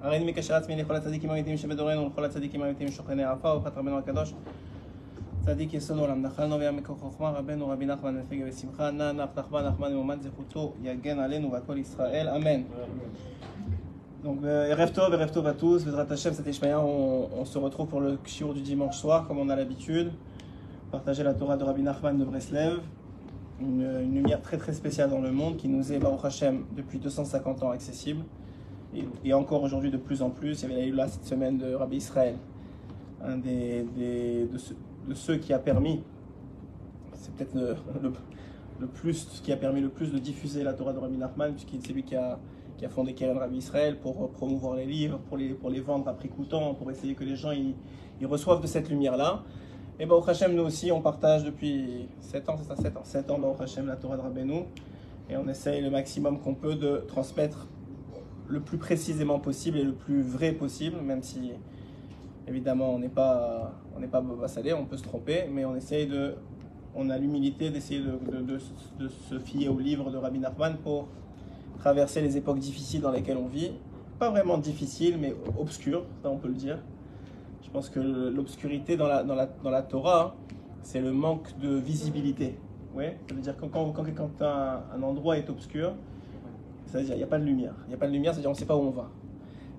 הריני מקשר עצמי לכל הצדיקים האמיתיים שבדורנו ולכל הצדיקים האמיתיים שוכני העפר וברכת רבנו הקדוש צדיק יסוד עולם נחלנו ויעמק חוכמה רבנו רבי נחמן נפגע בשמחה נח נחמן וממד זכותו יגן עלינו והכל ישראל אמן. Donc Erev Tov à tous, Bezrat Hashem, cet Ishmael, on se retrouve pour le shiur du dimanche soir comme on a l'habitude, partager la Torah de Rabbi Nachman de Breslev, une lumière très très spéciale dans le monde qui nous est Baruch Hashem depuis 250 ans accessible et encore aujourd'hui de plus en plus. Il y avait eu là cette semaine de Rabbi Israël, un de ceux qui a permis, c'est peut-être le plus, ce qui a permis le plus de diffuser la Torah de Rabbi Nachman, puisqu'il c'est lui qui a fondé Keren Rabbi Israël pour promouvoir les livres, pour les vendre à prix coûtant, pour essayer que les gens ils reçoivent de cette lumière-là. Et Baruch Hashem, nous aussi, on partage depuis 7 ans, c'est ça, 7 ans, Baruch Hashem, la Torah de Rabbeinu, et on essaye le maximum qu'on peut de transmettre le plus précisément possible et le plus vrai possible, même si, évidemment, on n'est pas Baba Salé, on peut se tromper, mais on a l'humilité d'essayer de se fier au livre de Rabbi Nachman pour traverser les époques difficiles dans lesquelles on vit. Pas vraiment difficiles, mais obscures, ça on peut le dire. Je pense que l'obscurité dans la Torah, c'est le manque de visibilité. Ouais, ça veut dire que quand un endroit est obscur, c'est-à-dire il n'y a pas de lumière. Il n'y a pas de lumière, c'est-à-dire on ne sait pas où on va.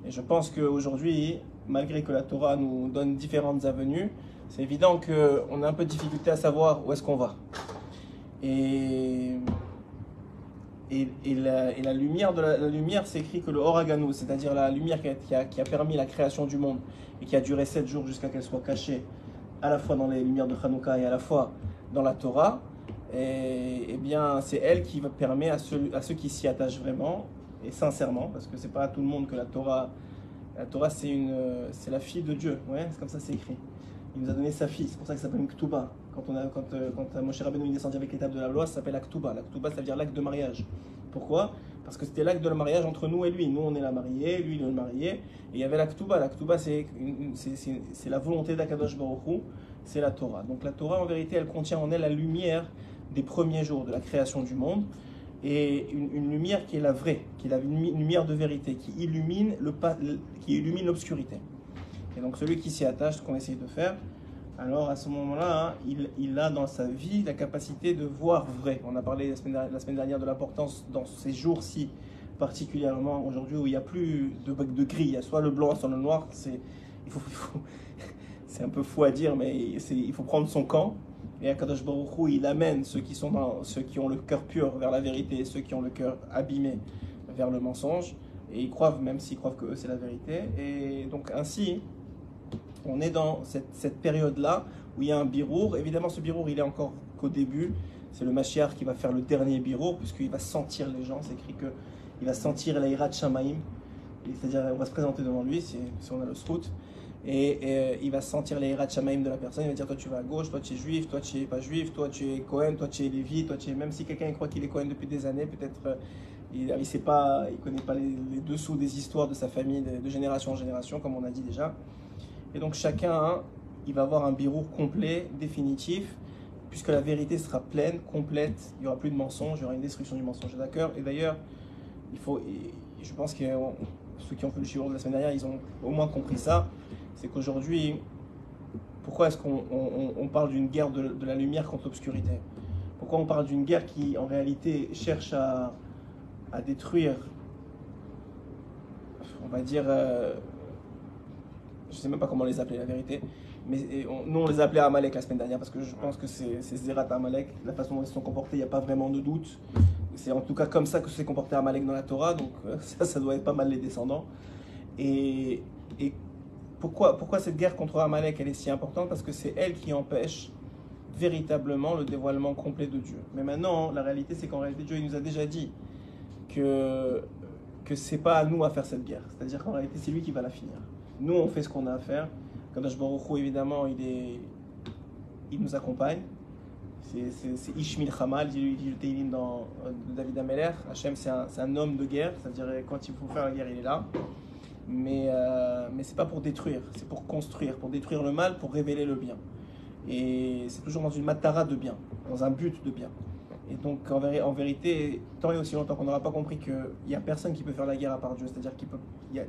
Et je pense qu'aujourd'hui, malgré que la Torah nous donne différentes avenues, c'est évident qu'on a un peu de difficulté à savoir où est-ce qu'on va. Et la lumière la lumière, c'est écrit que le Oraganu, c'est-à-dire la lumière qui a permis la création du monde et qui a duré 7 jours jusqu'à qu'elle soit cachée, à la fois dans les lumières de Hanouka et à la fois dans la Torah, et bien c'est elle qui permet à ceux qui s'y attachent vraiment et sincèrement, parce que c'est pas à tout le monde que la Torah c'est la fille de Dieu, ouais, c'est comme ça c'est écrit. Il nous a donné sa fille, c'est pour ça que ça s'appelle une Ktuba. Quand Moshe Rabbeinu est descendu avec l'étape de la loi, ça s'appelle la Ktuba. La Ktuba, ça veut dire l'acte de mariage. Pourquoi? Parce que c'était l'acte de mariage entre nous et lui. Nous, on est la mariée, lui, il est le marié. Et il y avait la Ktuba. La Ktuba, c'est la volonté d'Akadosh Baruch Hu, c'est la Torah. Donc la Torah, en vérité, elle contient en elle la lumière des premiers jours de la création du monde. Et une lumière qui est la vraie, qui est la lumière de vérité, qui illumine l'obscurité. Et donc celui qui s'y attache, ce qu'on essaye de faire, alors à ce moment-là, il a dans sa vie la capacité de voir vrai. On a parlé la semaine dernière de l'importance dans ces jours-ci, particulièrement aujourd'hui où il n'y a plus de gris, il y a soit le blanc, soit le noir. C'est un peu fou à dire, mais il faut prendre son camp. Et Akadosh Baruch Hu, il amène ceux qui ont le cœur pur vers la vérité et ceux qui ont le cœur abîmé vers le mensonge. Et ils croient, même s'ils croient que eux c'est la vérité. Et donc ainsi, on est dans cette période-là où il y a un birour. Évidemment, ce birour, il est encore qu'au début. C'est le Mashiach qui va faire le dernier birour, puisqu'il va sentir les gens. C'est écrit qu'il va sentir la Hirat Shamaim. C'est-à-dire, on va se présenter devant lui, si on a le srout. Et il va sentir les Hirat Shamaim de la personne. Il va dire, toi tu vas à gauche, toi tu es juif, toi tu es pas juif, toi tu es Cohen, toi tu es Lévi, toi tu es... Même si quelqu'un croit qu'il est Cohen depuis des années, peut-être il connaît pas les dessous des histoires de sa famille de génération en génération, comme on a dit déjà. Et donc chacun, il va avoir un birour complet, définitif, puisque la vérité sera pleine, complète, il n'y aura plus de mensonge, il y aura une destruction du mensonge, d'accord. Et d'ailleurs, je pense que ceux qui ont fait le shiur de la semaine dernière, ils ont au moins compris ça, c'est qu'aujourd'hui, pourquoi est-ce qu'on parle d'une guerre de la lumière contre l'obscurité? Pourquoi on parle d'une guerre qui, en réalité, cherche à détruire, on va dire... je ne sais même pas comment les appeler la vérité, mais nous on les appelait Amalek la semaine dernière parce que je pense que c'est Zerat Amalek, la façon dont ils se sont comportés, il n'y a pas vraiment de doute. C'est en tout cas comme ça que s'est comporté Amalek dans la Torah, donc ça doit être pas mal les descendants. Et pourquoi cette guerre contre Amalek elle est si importante? Parce que c'est elle qui empêche véritablement le dévoilement complet de Dieu. Mais maintenant, la réalité c'est qu'en réalité Dieu il nous a déjà dit que c'est pas à nous à faire cette guerre, c'est-à-dire qu'en réalité c'est lui qui va la finir. Nous, on fait ce qu'on a à faire. Kadosh Baruch Hu, évidemment, il nous accompagne. C'est Ishmil Hamal, il dit le Teilim dans David Ameler. Hachem, c'est un homme de guerre, c'est-à-dire quand il faut faire la guerre, il est là. Mais c'est pas pour détruire, c'est pour construire, pour détruire le mal, pour révéler le bien. Et c'est toujours dans une matara de bien, dans un but de bien. Et donc, en vérité, tant et aussi longtemps qu'on n'aura pas compris qu'il n'y a personne qui peut faire la guerre à part Dieu, c'est-à-dire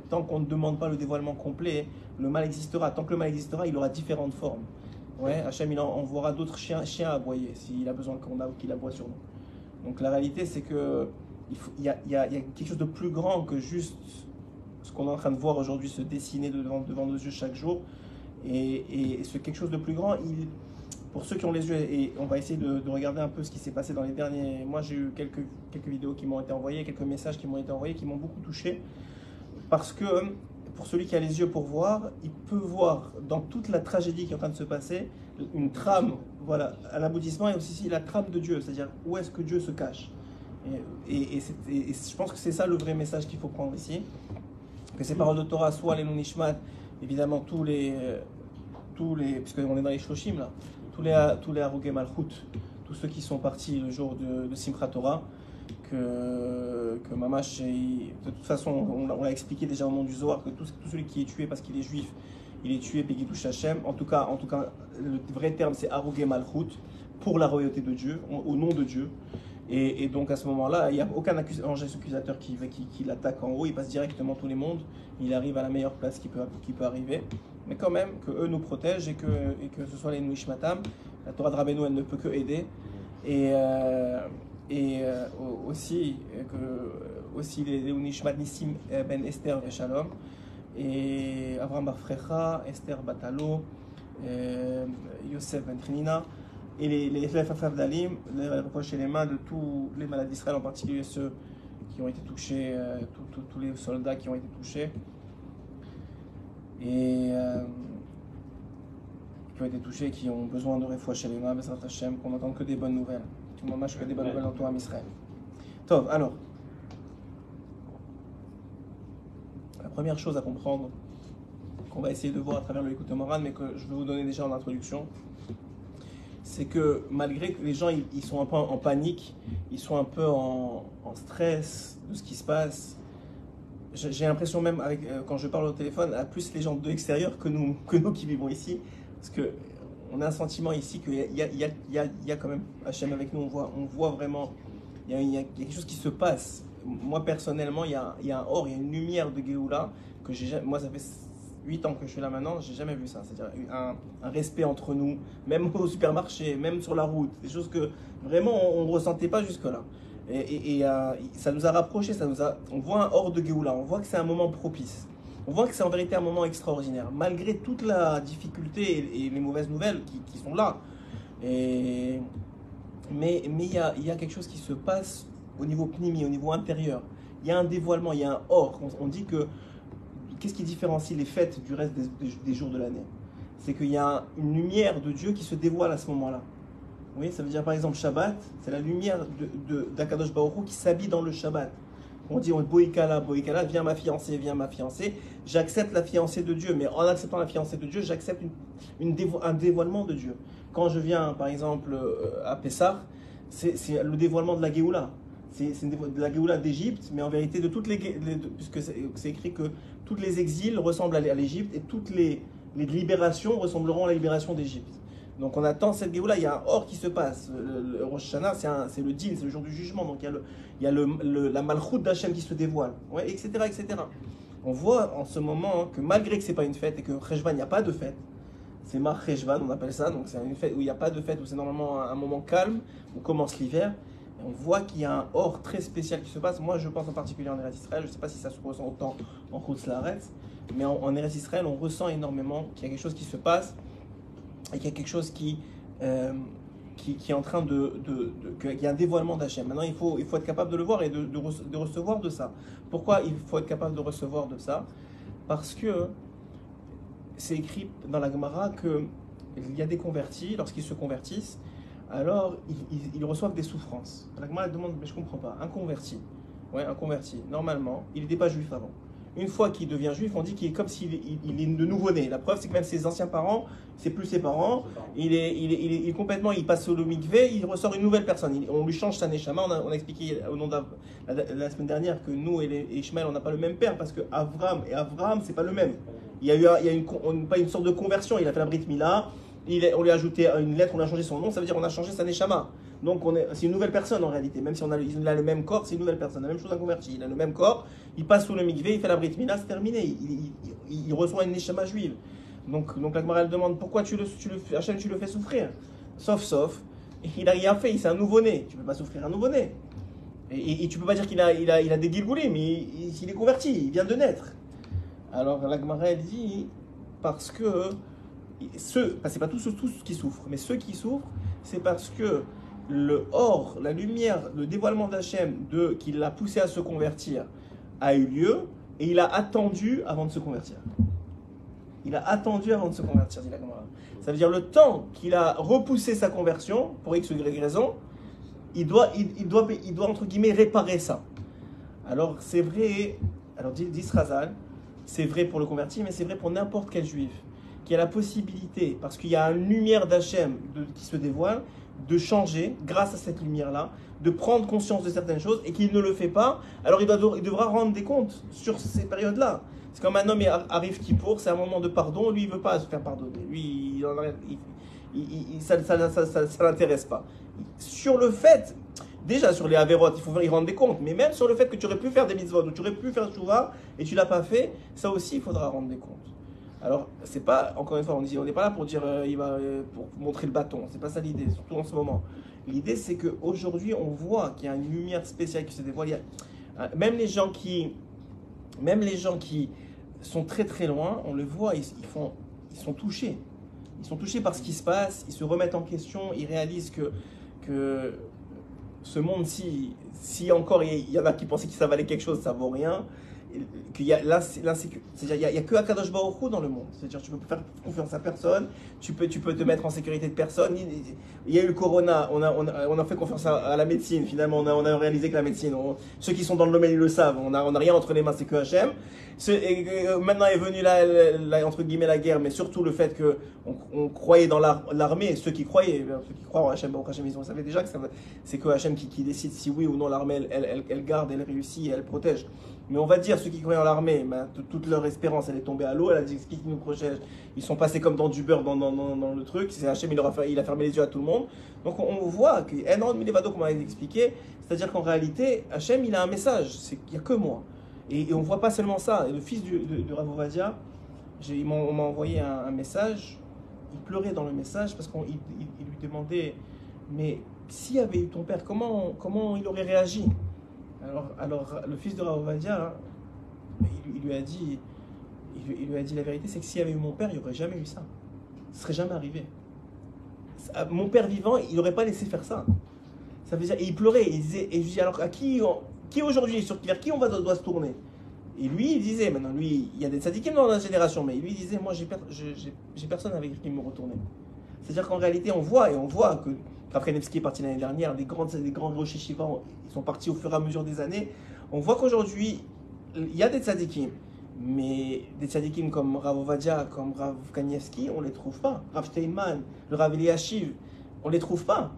tant qu'on ne demande pas le dévoilement complet, le mal existera. Tant que le mal existera, il aura différentes formes. Ouais, Hachem, il envoiera d'autres chiens à aboyer s'il a besoin qu'il aboie sur nous. Donc, la réalité, c'est que il y a quelque chose de plus grand que juste ce qu'on est en train de voir aujourd'hui se dessiner devant nos yeux chaque jour. Et ce quelque chose de plus grand, pour ceux qui ont les yeux, et on va essayer de regarder un peu ce qui s'est passé dans les derniers... Moi, j'ai eu quelques vidéos qui m'ont été envoyées, quelques messages qui m'ont été envoyés, qui m'ont beaucoup touché. Parce que pour celui qui a les yeux pour voir, il peut voir dans toute la tragédie qui est en train de se passer, une trame, voilà, à l'aboutissement, et aussi la trame de Dieu, c'est-à-dire où est-ce que Dieu se cache. Et je pense que c'est ça le vrai message qu'il faut prendre ici. Que ces paroles de Torah, soit les Nunishmat, évidemment tous les puisqu'on est dans les Shloshim là, tous les Harugei Malchut, tous ceux qui sont partis le jour de Simchat Torah, que Mamash, de toute façon, on l'a expliqué déjà au nom du Zohar, que tout celui qui est tué parce qu'il est juif, il est tué Pegidouche Hashem. En tout cas, le vrai terme c'est Harugei Malchut, pour la royauté de Dieu, au nom de Dieu. Et donc à ce moment-là, il n'y a aucun ange accusateur qui l'attaque en haut, il passe directement tous les mondes, il arrive à la meilleure place qui peut arriver. Mais quand même, que eux nous protègent et que ce soit les Nuishmatam, la Torah de Rabbeinu, elle ne peut que aider. Aussi les Nuishmat Nissim ben Esther et Shalom, et Avraham Bar Frecha, Esther Batalo, Yosef ben Trinina, et les Fafaf d'Alim, les reproches et les mains de tous les malades d'Israël, en particulier ceux qui ont été touchés, tous les soldats qui ont été touchés. Et qui ont été touchés, qui ont besoin de refouach chez les mains, Bezrat Hashem, qu'on n'entende que des bonnes nouvelles. Tout le monde marche que des bonnes nouvelles dans toi, Israël. Tov, alors, la première chose à comprendre, qu'on va essayer de voir à travers le Likutei Moharan, mais que je vais vous donner déjà en introduction, c'est que malgré que les gens ils sont un peu en panique, ils sont un peu en stress de ce qui se passe, j'ai l'impression même, quand je parle au téléphone, à plus les gens de l'extérieur que nous qui vivons ici, parce qu'on a un sentiment ici qu'il y a quand même Hachem avec nous, on voit vraiment, il y a quelque chose qui se passe. Moi personnellement, il y a un or, il y a une lumière de Géoula que moi ça fait 8 ans que je suis là maintenant, j'ai jamais vu ça. C'est-à-dire un respect entre nous, même au supermarché, même sur la route, des choses que vraiment on ne ressentait pas jusque-là. Et ça nous a rapprochés, on voit un hors de Géoula, on voit que c'est un moment propice. On voit que c'est en vérité un moment extraordinaire, malgré toute la difficulté et les mauvaises nouvelles qui sont là. Mais il y a quelque chose qui se passe au niveau pnimi, au niveau intérieur. Il y a un dévoilement, il y a un or. On dit que qu'est-ce qui différencie les fêtes du reste des jours de l'année? C'est qu'il y a une lumière de Dieu qui se dévoile à ce moment-là. Oui, ça veut dire par exemple Shabbat, c'est la lumière d'Akadosh Baruch Hu qui s'habille dans le Shabbat. On dit Boïkala, Boïkala, viens ma fiancée, j'accepte la fiancée de Dieu, mais en acceptant la fiancée de Dieu, j'accepte un dévoilement de Dieu. Quand je viens par exemple à Pessah, c'est le dévoilement de la Géoula. C'est de la Géoula d'Égypte, mais en vérité puisque c'est écrit que tous les exils ressemblent à l'Égypte et toutes les libérations ressembleront à la libération d'Égypte. Donc on attend cette Géoula, il y a un or qui se passe. Le Rosh Hashanah, c'est le din, c'est le jour du jugement. Donc il y a la malchoute d'Hachem qui se dévoile, ouais, etc., etc. On voit en ce moment que malgré que ce n'est pas une fête et que Cheshvan, il n'y a pas de fête, c'est Mar Cheshvan, on appelle ça, donc c'est une fête où il n'y a pas de fête, où c'est normalement un moment calme, où commence l'hiver. On voit qu'il y a un or très spécial qui se passe. Moi, je pense en particulier en Eretz Israël. Je ne sais pas si ça se ressent autant en Chutz La'aretz, mais en Eretz Israël, on ressent énormément qu'il y a quelque chose qui se passe et qu'il y a quelque chose qui est en train qu'il y a un dévoilement d'Hachem. Maintenant, il faut être capable de le voir et de recevoir de ça. Pourquoi il faut être capable de recevoir de ça? Parce que c'est écrit dans la Gemara qu'il y a des convertis, lorsqu'ils se convertissent, alors ils reçoivent des souffrances. La Gemara demande, mais je ne comprends pas, un converti, normalement, il n'était pas juif avant. Une fois qu'il devient juif, on dit qu'il est comme s'il est de nouveau-né. La preuve, c'est que même ses anciens parents, c'est plus ses parents. Il est complètement, il passe au mikvé, il ressort une nouvelle personne. On lui change sa neshama. On a expliqué au nom la semaine dernière que nous et Ishmaël, on n'a pas le même père parce que Avraham et Avraham, c'est pas le même. Il y a eu pas une sorte de conversion. Il a fait la Brit Mila, on lui a ajouté une lettre, on a changé son nom, ça veut dire qu'on a changé sa neshama. Donc c'est une nouvelle personne en réalité, même si il a le même corps, c'est une nouvelle personne. La même chose un converti, il a le même corps, il passe sous le mikvé, il fait la brit mila, c'est terminé, il reçoit une neshama juive. Donc la Gemara elle demande pourquoi Hachem, tu le fais souffrir. Sauf, il a rien fait, c'est un nouveau-né, tu peux pas souffrir un nouveau-né. Et tu peux pas dire qu'il a des gilgoulim, mais il est converti, il vient de naître. Alors la Gemara elle dit parce que c'est pas tous qui souffrent, mais ceux qui souffrent, c'est parce que la lumière, le dévoilement d'Hachem qui l'a poussé à se convertir a eu lieu et il a attendu avant de se convertir. Il a attendu avant de se convertir, dit la Gemara. Ça veut dire le temps qu'il a repoussé sa conversion, pour X ou Y raison, il doit entre guillemets réparer ça. Alors c'est vrai, alors dit Razal, c'est vrai pour le converti, mais c'est vrai pour n'importe quel juif qui a la possibilité, parce qu'il y a une lumière d'Hachem qui se dévoile, de changer grâce à cette lumière-là, de prendre conscience de certaines choses et qu'il ne le fait pas, alors il devra rendre des comptes sur ces périodes-là. C'est comme un homme arrive Kippour, c'est un moment de pardon, lui il ne veut pas se faire pardonner, lui ça ne l'intéresse pas. Sur le fait, déjà sur les Averot, il faut y rendre des comptes, mais même sur le fait que tu aurais pu faire des mitzvot, ou tu aurais pu faire Tchouva et tu ne l'as pas fait, ça aussi il faudra rendre des comptes. Alors, c'est pas, encore une fois, on n'est pas là pour dire, pour montrer le bâton, c'est pas ça l'idée, surtout en ce moment. L'idée, c'est qu'aujourd'hui, on voit qu'il y a une lumière spéciale qui se dévoile. Même les gens qui sont très très loin, on le voit, ils sont touchés. Ils sont touchés par ce qui se passe, ils se remettent en question, ils réalisent que ce monde-ci, si encore il y en a qui pensaient que ça valait quelque chose, ça vaut rien. Qu'il y a l'insécurité, c'est-à-dire il y a que Akadosh Baruch Hu dans le monde. C'est-à-dire tu peux faire confiance à personne, tu peux te mettre en sécurité de personne. Il y a eu le corona, on a fait confiance à la médecine. Finalement, on a réalisé que la médecine, ceux qui sont dans le domaine ils le savent. On a rien entre les mains, c'est que Hachem. Maintenant est venue entre guillemets la guerre, mais surtout le fait que on croyait dans l'armée. Ceux qui croient en Hachem, ils savaient déjà que c'est que Hachem qui décide si oui ou non l'armée elle garde, elle réussit, elle protège. Mais on va dire, ceux qui croyaient en l'armée, toute leur espérance, elle est tombée à l'eau. Elle a dit, ce qui nous protège, ils sont passés comme dans du beurre dans le truc. C'est Hachem, il a fermé les yeux à tout le monde. Donc on voit qu'il y a énormément de Milevado, comme on a expliqué. C'est-à-dire qu'en réalité, Hachem, il a un message. C'est qu'il n'y a que moi. Et on ne voit pas seulement ça. Et le fils de Rav Ovadia, on m'a envoyé un message. Il pleurait dans le message parce qu'il lui demandait, mais s'il y avait eu ton père, comment il aurait réagi? Alors, le fils de Rav Ovadia, il lui a dit la vérité, c'est que s'il y avait eu mon père, il n'y aurait jamais eu ça. Ce serait jamais arrivé. Mon père vivant, il n'aurait pas laissé faire ça. Ça veut dire, et il pleurait, il disait, et je dis, alors à qui aujourd'hui, vers qui on doit se tourner? Et lui, il disait, maintenant lui, il y a des tzadikim dans la génération, mais lui, il disait, moi, j'ai personne avec qui me retourner. C'est-à-dire qu'en réalité, on voit que Rav Kanevski est parti l'année dernière, des grands rosh yeshiva, ils sont partis au fur et à mesure des années. On voit qu'aujourd'hui, il y a des tzadikim, mais des tzadikim comme Rav Ovadia, comme Rav Kanevski, on ne les trouve pas. Rav Steinman, le Rav Eliashiv, on ne les trouve pas.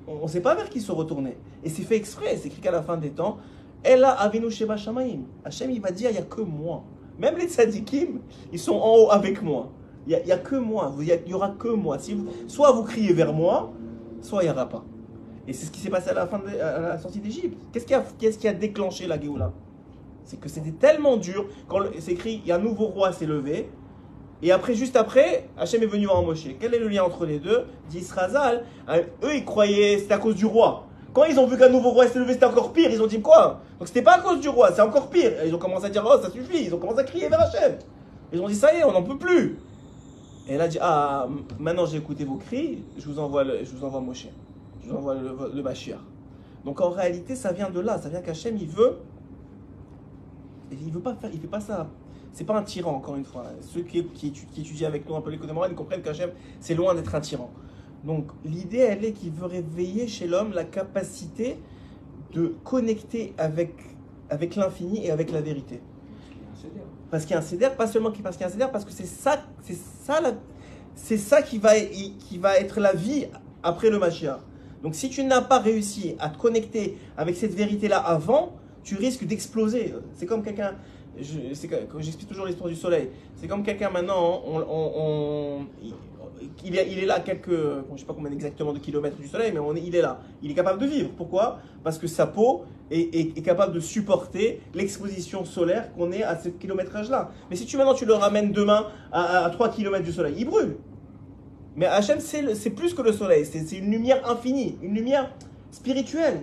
On ne sait pas vers qui se retourner. Et c'est fait exprès, c'est écrit qu'à la fin des temps, Ella Avinu Sheba Shamayim. Hachem, il va dire, il n'y a que moi. Même les tzadikim, ils sont en haut avec moi. Il n'y a que moi, il n'y aura que moi. Soit vous criez vers moi, soit il n'y aura pas. Et c'est ce qui s'est passé à la sortie d'Égypte. Qu'est-ce qui a déclenché la Géoula? C'est que c'était tellement dur. Quand c'est écrit, il y a un nouveau roi s'est levé. Et après, juste après, Hachem est venu en Moshe. Quel est le lien entre les deux? Dit Razal, eux ils croyaient c'était à cause du roi. Quand ils ont vu qu'un nouveau roi s'est levé, c'était encore pire. Ils ont dit quoi? Donc c'était pas à cause du roi, c'est encore pire. Et ils ont commencé à dire, oh ça suffit. Ils ont commencé à crier vers Hachem. Ils ont dit, ça y est, on n'en peut plus. Et elle a dit, ah, maintenant j'ai écouté vos cris, je vous envoie Moshe. Je vous envoie le Bachir. Donc en réalité, ça vient de là. Ça vient qu'Hachem, il veut pas faire, il fait pas ça. C'est pas un tyran, encore une fois. Ceux qui étudient avec nous un peu l'économie morale, ils comprennent qu'Hachem, c'est loin d'être un tyran. Donc l'idée, elle est qu'il veut réveiller chez l'homme la capacité de connecter avec l'infini et avec la vérité. Parce qu'il y a un céder, pas seulement parce qu'il y a un céder, parce que c'est ça qui va être la vie après le Mashiach. Donc si tu n'as pas réussi à te connecter avec cette vérité-là avant, tu risques d'exploser. C'est comme quelqu'un, Quand j'explique toujours l'histoire du soleil, c'est comme quelqu'un maintenant, il est là à quelques, bon, je ne sais pas combien exactement de kilomètres du soleil, mais il est là. Il est capable de vivre. Pourquoi? Parce que sa peau est capable de supporter l'exposition solaire qu'on est à ce kilométrage-là. Mais si maintenant tu le ramènes demain à 3 kilomètres du soleil, il brûle. Mais Hachem, c'est plus que le soleil, c'est une lumière infinie, une lumière spirituelle.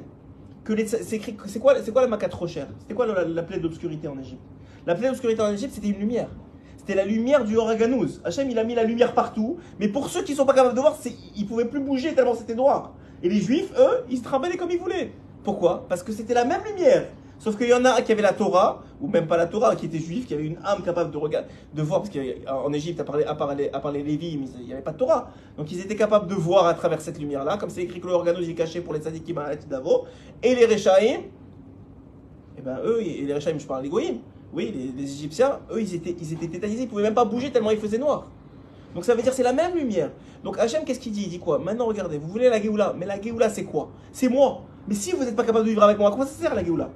C'est quoi la maca trop chère? C'était quoi la plaie d'obscurité en Égypte? La plaie d'obscurité en Égypte, c'était une lumière. C'était la lumière du Horaganouz. Hachem, il a mis la lumière partout, mais pour ceux qui ne sont pas capables de voir, ils ne pouvaient plus bouger tellement c'était noir. Et les Juifs, eux, ils se trimballaient comme ils voulaient. Pourquoi? Parce que c'était la même lumière. Sauf qu'il y en a qui avait la Torah, ou même pas la Torah, qui était juif, qui avait une âme capable de voir, parce qu'en Égypte, à part les Lévis, il n'y avait pas de Torah. Donc ils étaient capables de voir à travers cette lumière-là, comme c'est écrit que le Horaganouz est caché pour les tzadikim à d'Avo. Et les Rechaïm, et ben eux, et les Rechaïm, je parle des Goïm, oui, les Égyptiens, eux, ils étaient tétanisés, ils ne pouvaient même pas bouger tellement il faisait noir. Donc ça veut dire c'est la même lumière. Donc Hachem, qu'est-ce qu'il dit? Il dit quoi? Maintenant, regardez, vous voulez la Géoula, mais la Géoula, c'est quoi? C'est moi. Mais si vous n'êtes pas capable de vivre avec moi, à quoi ça sert la Géoula?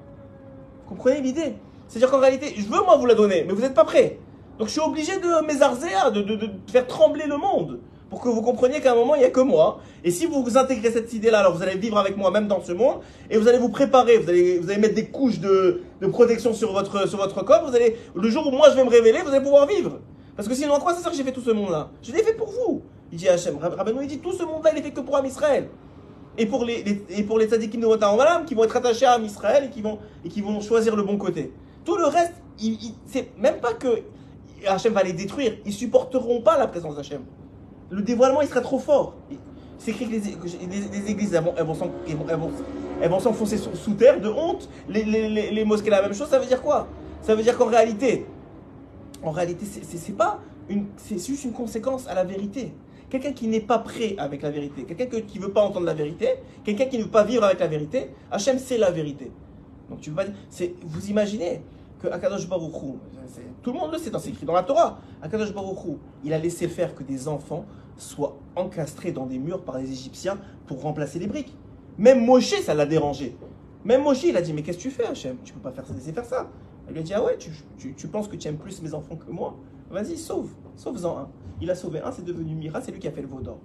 Vous comprenez l'idée? C'est-à-dire qu'en réalité, je veux moi vous la donner, mais vous n'êtes pas prêts. Donc je suis obligé de m'ézarzéa, de faire trembler le monde, pour que vous compreniez qu'à un moment, il n'y a que moi. Et si vous intégrez cette idée-là, alors vous allez vivre avec moi même dans ce monde, et vous allez vous préparer, vous allez mettre des couches de protection sur votre corps, le jour où moi je vais me révéler, vous allez pouvoir vivre. Parce que sinon, à quoi ça sert que j'ai fait tout ce monde-là? Je l'ai fait pour vous. Il dit Hachem, Rabbeinu, il dit tout ce monde-là, il est fait que pour Am Israël. Et pour les tzadikim de Wotam Malam qui vont être attachés à Am Israël et qui vont choisir le bon côté. Tout le reste, c'est même pas que Hachem va les détruire, ils supporteront pas la présence d'Hachem. Le dévoilement, il sera trop fort. C'est écrit que les églises, elles vont s'enfoncer sous terre de honte. Les mosquées, la même chose. Ça veut dire quoi? Ça veut dire qu'en réalité, c'est juste une conséquence à la vérité. Quelqu'un qui n'est pas prêt avec la vérité, quelqu'un qui ne veut pas entendre la vérité, quelqu'un qui ne veut pas vivre avec la vérité, Hachem, c'est la vérité. Donc tu peux pas dire, vous imaginez que Akadosh Baruch Hu, tout le monde le sait, c'est écrit dans la Torah, Akadosh Baruch Hu, il a laissé faire que des enfants soient encastrés dans des murs par les Égyptiens pour remplacer les briques. Même Moshe, ça l'a dérangé. Même Moshe, il a dit, mais qu'est-ce que tu fais, Hachem? Tu ne peux pas laisser faire ça. Il lui a dit, ah ouais, tu penses que tu aimes plus mes enfants que moi? Vas-y, sauve-en un. Il a sauvé un, c'est devenu Mira, c'est lui qui a fait le veau d'or.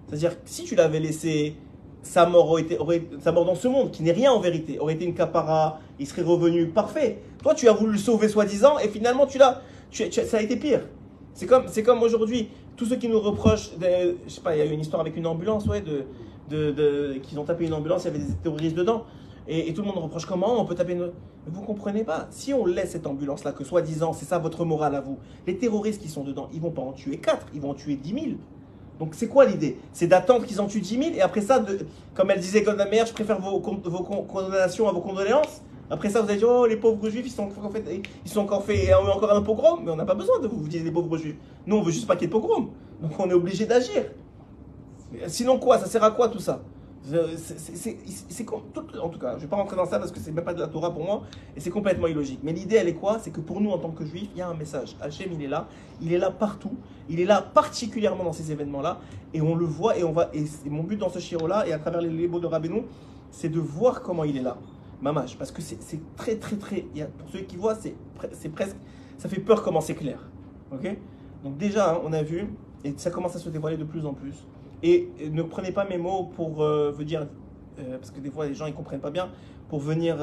C'est-à-dire que si tu l'avais laissé, sa mort dans ce monde, qui n'est rien en vérité, aurait été une capara, il serait revenu parfait. Toi, tu as voulu le sauver soi-disant, et finalement, ça a été pire. C'est comme aujourd'hui, tous ceux qui nous reprochent, je sais pas, il y a eu une histoire avec une ambulance, ouais, qu'ils ont tapé une ambulance, il y avait des terroristes dedans. Et tout le monde reproche comment on peut taper une... Vous ne comprenez pas. Si on laisse cette ambulance-là, que soi-disant, c'est ça votre morale à vous, les terroristes qui sont dedans, ils ne vont pas en tuer 4, ils vont en tuer 10 000. Donc c'est quoi l'idée? C'est d'attendre qu'ils en tuent 10 000 et après ça, comme elle disait Golda Meir, je préfère vos condamnations à vos condoléances. Après ça, vous allez dire, oh, les pauvres juifs, ils ont encore un pogrom. Mais on n'a pas besoin de vous dire les pauvres juifs. Nous, on veut juste pas qu'il y ait de pogrom. Donc on est obligé d'agir. Sinon quoi? Ça sert à quoi tout ça? En tout cas, je ne vais pas rentrer dans ça parce que c'est même pas de la Torah pour moi et c'est complètement illogique. Mais l'idée, elle est quoi? C'est que pour nous, en tant que juifs, il y a un message. Hachem, il est là partout, il est là particulièrement dans ces événements-là et on le voit et mon but dans ce shiro-là et à travers les mots de Rabbeinu, c'est de voir comment il est là. Mamash, parce que c'est très, très, très. Pour ceux qui voient, c'est presque. Ça fait peur comment c'est clair. Ok? Donc, déjà, hein, on a vu et ça commence à se dévoiler de plus en plus. Et ne prenez pas mes mots pour vous dire, parce que des fois les gens ils comprennent pas bien, pour venir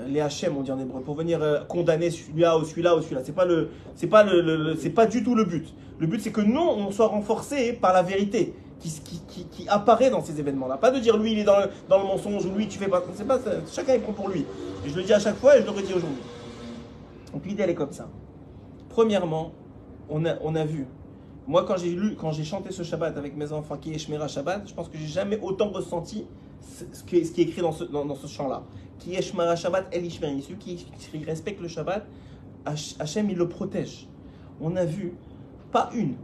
les Hachem on dit en hébreu, pour venir condamner celui-là ou celui-là ou celui-là. C'est pas du tout le but. Le but c'est que nous on soit renforcés par la vérité qui apparaît dans ces événements-là. Pas de dire lui il est dans le mensonge ou lui tu fais pas. C'est pas ça. Chacun il prend pour lui. Et je le dis à chaque fois et je le redis aujourd'hui. Donc l'idée elle est comme ça. Premièrement, on a vu. Moi, quand j'ai chanté ce Shabbat avec mes enfants, qui est Shmira Shabbat, je pense que j'ai jamais autant ressenti ce qui est écrit dans ce chant-là. Qui est Shmira Shabbat, El Ishmeri. Celui qui respecte le Shabbat, Hachem, il le protège. On a vu, pas une,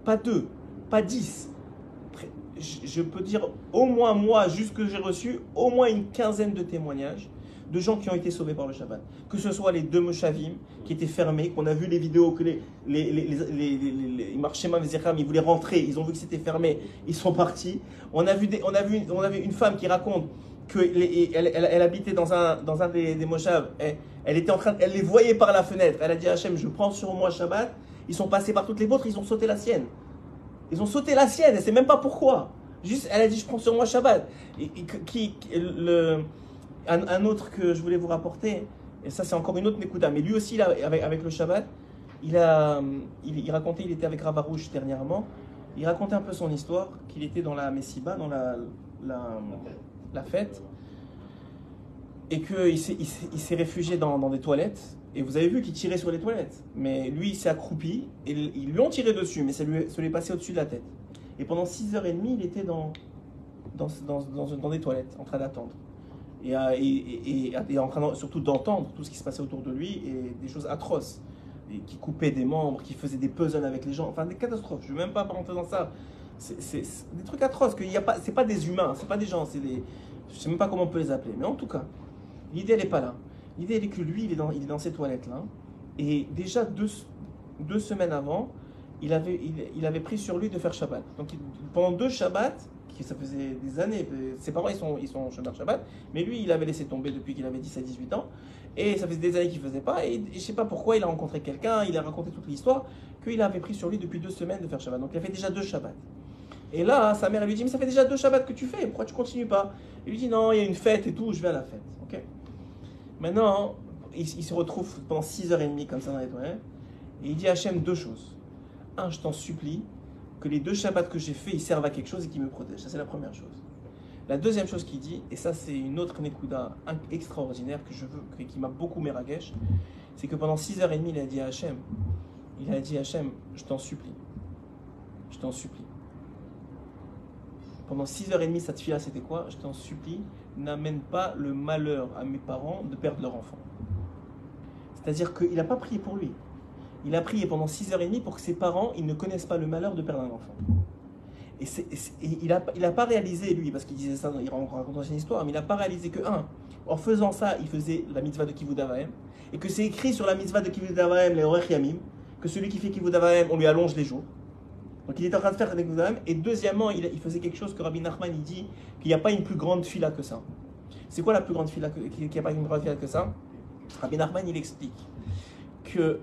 pas deux, pas 10. Je peux dire, au moins moi, juste que j'ai reçu, au moins une quinzaine de témoignages de gens qui ont été sauvés par le Shabbat. Que ce soit les 2 Moshavim qui étaient fermés, qu'on a vu les vidéos que les Marchema Vezecham, ils voulaient rentrer, ils ont vu que c'était fermé, ils sont partis. On a vu une femme qui raconte elle habitait dans un des moshav, elle était en train, elle les voyait par la fenêtre, elle a dit à Hachem, je prends sur moi Shabbat, ils sont passés par toutes les vôtres, ils ont sauté la sienne. Ils ont sauté la sienne, elle ne sait même pas pourquoi. Juste, elle a dit, je prends sur moi Shabbat. Un autre que je voulais vous rapporter, et ça c'est encore une autre Nekuda, mais lui aussi, là, avec le Shabbat, il racontait, il était avec Rav Arouche dernièrement, il racontait un peu son histoire, qu'il était dans la Messiba, dans la fête, et qu'il s'est réfugié dans des toilettes, et vous avez vu qu'il tirait sur les toilettes, mais lui il s'est accroupi, et ils lui ont tiré dessus, mais ça lui est passé au-dessus de la tête. Et pendant 6h30, il était dans des toilettes, en train d'attendre. Et en train surtout d'entendre tout ce qui se passait autour de lui, et des choses atroces, et qui coupaient des membres, qui faisaient des puzzles avec les gens, enfin des catastrophes, je ne vais même pas rentrer dans ça. C'est des trucs atroces, c'est pas des humains, c'est pas des gens, je ne sais même pas comment on peut les appeler, mais en tout cas, l'idée elle n'est pas là. L'idée elle est que lui, il est dans ces toilettes-là, et déjà deux semaines avant, il avait pris sur lui de faire Shabbat. Donc pendant 2 Shabbats, ça faisait des années, ses parents ils sont Shabbat, mais lui il avait laissé tomber depuis qu'il avait 17-18 ans, et ça faisait des années qu'il ne faisait pas, et je ne sais pas pourquoi, il a rencontré quelqu'un, il a raconté toute l'histoire, qu'il avait pris sur lui depuis 2 semaines de faire Shabbat. Donc il a fait déjà 2 Shabbats. Et là, sa mère elle lui dit, mais ça fait déjà 2 Shabbats que tu fais, pourquoi tu ne continues pas? Il lui dit, non, il y a une fête et tout, je vais à la fête. Okay. Maintenant, il se retrouve pendant 6h30 comme ça dans les toilettes, et il dit à Hachem 2 choses. 1, je t'en supplie, que les 2 Shabbats que j'ai faits, ils servent à quelque chose et qu'ils me protègent. Ça, c'est la première chose. La deuxième chose qu'il dit, et ça, c'est une autre Nekuda extraordinaire que je veux, qui m'a beaucoup meragesh, c'est que pendant 6h30, il a dit à Hachem, je t'en supplie. Je t'en supplie. Pendant 6h30, cette fille-là, c'était quoi? Je t'en supplie, n'amène pas le malheur à mes parents de perdre leur enfant. C'est-à-dire qu'il n'a pas prié pour lui. Il a prié pendant 6h30 pour que ses parents ils ne connaissent pas le malheur de perdre un enfant. Et il n'a pas réalisé, lui, parce qu'il disait ça, il raconte dans une histoire, mais il n'a pas réalisé que, en faisant ça, il faisait la mitzvah de Kivud Avaim, et que c'est écrit sur la mitzvah de Kivud Avaim, les Orech Yamim, que celui qui fait Kivud Avaim, on lui allonge les jours. Donc il était en train de faire Kivud Avaim, et deuxièmement, il faisait quelque chose que Rabbi Nachman, il dit qu'il n'y a pas une plus grande fila que ça. C'est quoi la plus grande fila qu'il n'y a pas une plus grande fila que ça? Rabbi Nachman, il explique que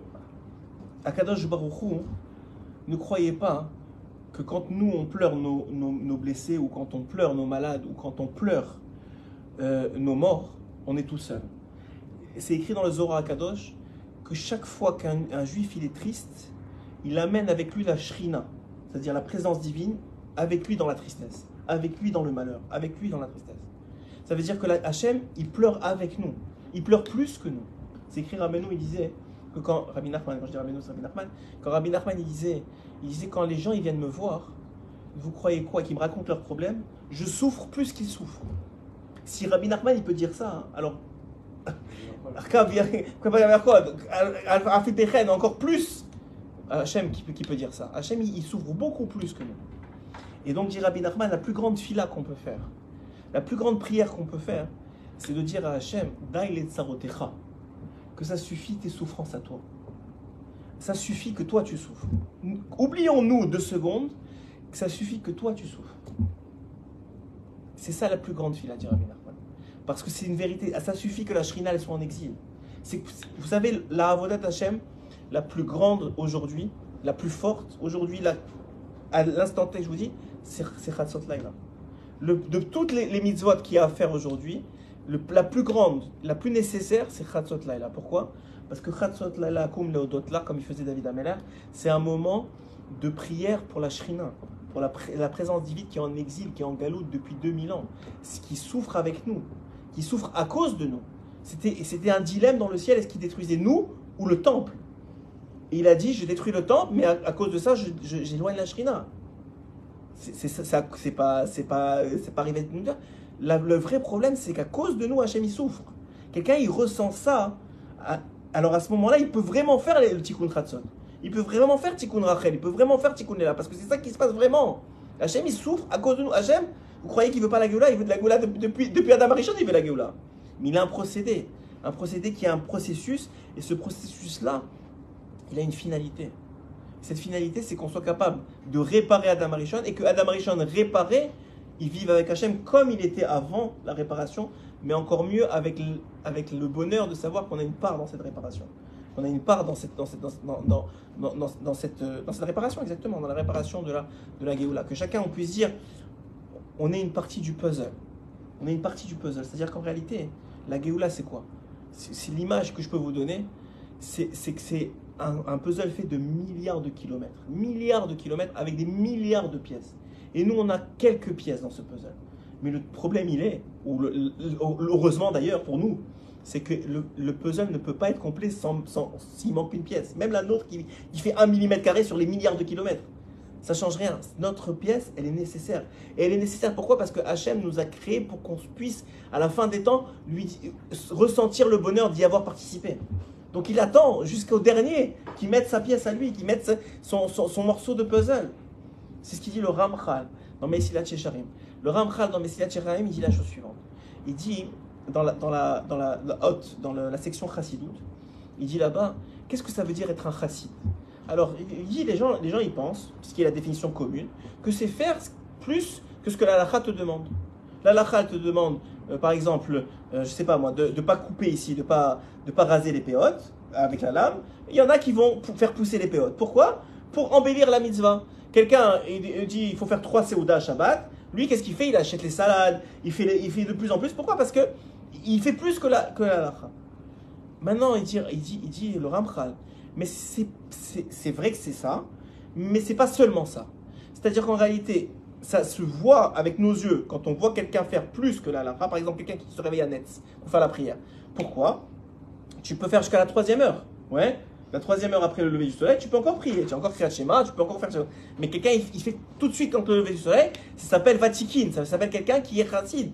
Akadosh Baruch Hu, ne croyez pas que quand nous on pleure nos blessés, ou quand on pleure nos malades, ou quand on pleure nos morts, on est tout seul. C'est écrit dans le Zohar Akadosh que chaque fois qu'un juif il est triste, il amène avec lui la shrina, c'est-à-dire la présence divine, avec lui dans la tristesse, avec lui dans le malheur, avec lui dans la tristesse. Ça veut dire que Hachem, il pleure avec nous, il pleure plus que nous. C'est écrit, Rabbeinu, il disait que quand Rabbi Nachman, quand je dis Rabbeinu, c'est Rabbi Nachman, quand Rabbi Nachman il disait quand les gens ils viennent me voir, vous croyez quoi, qu'ils me racontent leurs problèmes, je souffre plus qu'ils souffrent. Si Rabbi Nachman il peut dire ça, alors encore plus Hachem qui peut dire ça. Hachem il souffre beaucoup plus que nous. Et donc dit Rabbi Nachman, la plus grande fila qu'on peut faire, la plus grande prière qu'on peut faire, c'est de dire à Hachem, Dai le tsarotecha, que ça suffit tes souffrances à toi. Ça suffit que toi tu souffres. Oublions-nous 2 secondes que ça suffit que toi tu souffres. C'est ça la plus grande fila, dit Rabbi Nachman. Parce que c'est une vérité. Ça suffit que la Shrina elle soit en exil. Vous savez, la Avodat Hashem, la plus grande aujourd'hui, la plus forte aujourd'hui, à l'instant T, je vous dis, c'est Chatzot Laila. De toutes les mitzvot qu'il y a à faire aujourd'hui, la plus grande, la plus nécessaire, c'est Chatzot Laila. Pourquoi? Parce que Chatzot Laila, comme il faisait David Ameller, c'est un moment de prière pour la Shrina, pour la présence divine qui est en exil, qui est en galoute depuis 2000 ans, qui souffre avec nous, qui souffre à cause de nous. C'était un dilemme dans le ciel, est-ce qu'il détruisait nous ou le temple? Et il a dit, je détruis le temple, mais à cause de ça, j'éloigne la Shrina. C'est pas arrivé de nous dire. Le vrai problème, c'est qu'à cause de nous, Hachem, il souffre. Quelqu'un, il ressent ça. Alors à ce moment-là, il peut vraiment faire le Tikkun Chatzot. Il peut vraiment faire Tikkun Rachel. Il peut vraiment faire Tikkun Léla. Parce que c'est ça qui se passe vraiment. Hachem, il souffre à cause de nous. Hachem, vous croyez qu'il ne veut pas la Géoula? Il veut de la Géoula depuis Adam Arishon, il veut la Géoula. Mais il a un procédé. Un procédé qui a un processus. Et ce processus-là, il a une finalité. Cette finalité, c'est qu'on soit capable de réparer Adam Arishon. Et que Adam Arishon réparé, ils vivent avec Hachem comme il était avant la réparation, mais encore mieux avec le bonheur de savoir qu'on a une part dans cette réparation. On a une part dans cette réparation, exactement, dans la réparation de la Géoula. Que chacun, on puisse dire, on est une partie du puzzle. On est une partie du puzzle. C'est-à-dire qu'en réalité, la Géoula, c'est quoi? C'est l'image que je peux vous donner, c'est que c'est un puzzle fait de milliards de kilomètres avec des milliards de pièces. Et nous, on a quelques pièces dans ce puzzle. Mais le problème, il est, heureusement d'ailleurs pour nous, c'est que le puzzle ne peut pas être complet s'il manque une pièce. Même la nôtre qui fait 1 mm² sur les milliards de kilomètres. Ça ne change rien. Notre pièce, elle est nécessaire. Et elle est nécessaire pourquoi? Parce que Hachem nous a créés pour qu'on puisse, à la fin des temps, ressentir le bonheur d'y avoir participé. Donc il attend jusqu'au dernier qu'il mette sa pièce à lui, qu'il mette son morceau de puzzle. C'est ce qu'il dit le Ramchal dans Mesilat Yesharim. Le Ramchal dans Mesilat Yesharim, il dit la chose suivante. Il dit, dans la section Chassidout, il dit là-bas, qu'est-ce que ça veut dire être un chassid? Alors, il dit, les gens ils pensent, puisqu'il y a la définition commune, que c'est faire plus que ce que la halakha te demande. La halakha te demande, par exemple, je ne sais pas moi, de ne pas couper ici, de pas raser les péotes avec la lame. Il y en a qui vont faire pousser les péotes. Pourquoi? Pour embellir la mitzvah. Quelqu'un dit il faut faire 3 séoudas à Shabbat. Lui, qu'est-ce qu'il fait? Il achète les salades, il fait de plus en plus. Pourquoi? Parce que il fait plus que la halakha. Maintenant, il dit le Ramchal. Mais c'est vrai que c'est ça, mais c'est pas seulement ça. C'est-à-dire qu'en réalité, ça se voit avec nos yeux quand on voit quelqu'un faire plus que la halakha. Par exemple, quelqu'un qui se réveille à Netz pour faire la prière. Pourquoi? Tu peux faire jusqu'à la 3e heure. Ouais. La 3e heure après le lever du soleil, tu peux encore prier, tu as encore Kriyat Shema, tu peux encore faire ça. Mais quelqu'un, il fait tout de suite quand le lever du soleil, ça s'appelle Vatikin, ça s'appelle quelqu'un qui est chassid.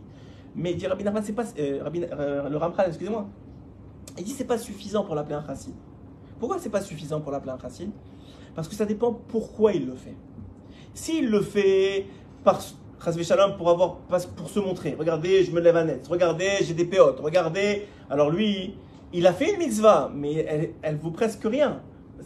Mais il dit Rabbi Nachman, c'est pas le Ramchal, excusez-moi. Il dit c'est pas suffisant pour l'appeler un chassid. Pourquoi c'est pas suffisant pour l'appeler un chassid? Parce que ça dépend pourquoi il le fait. S'il le fait par Chas v'Shalom pour se montrer, regardez, je me lève à net, regardez, j'ai des péotes, regardez, alors lui, il a fait une mitzvah, mais elle vaut presque rien.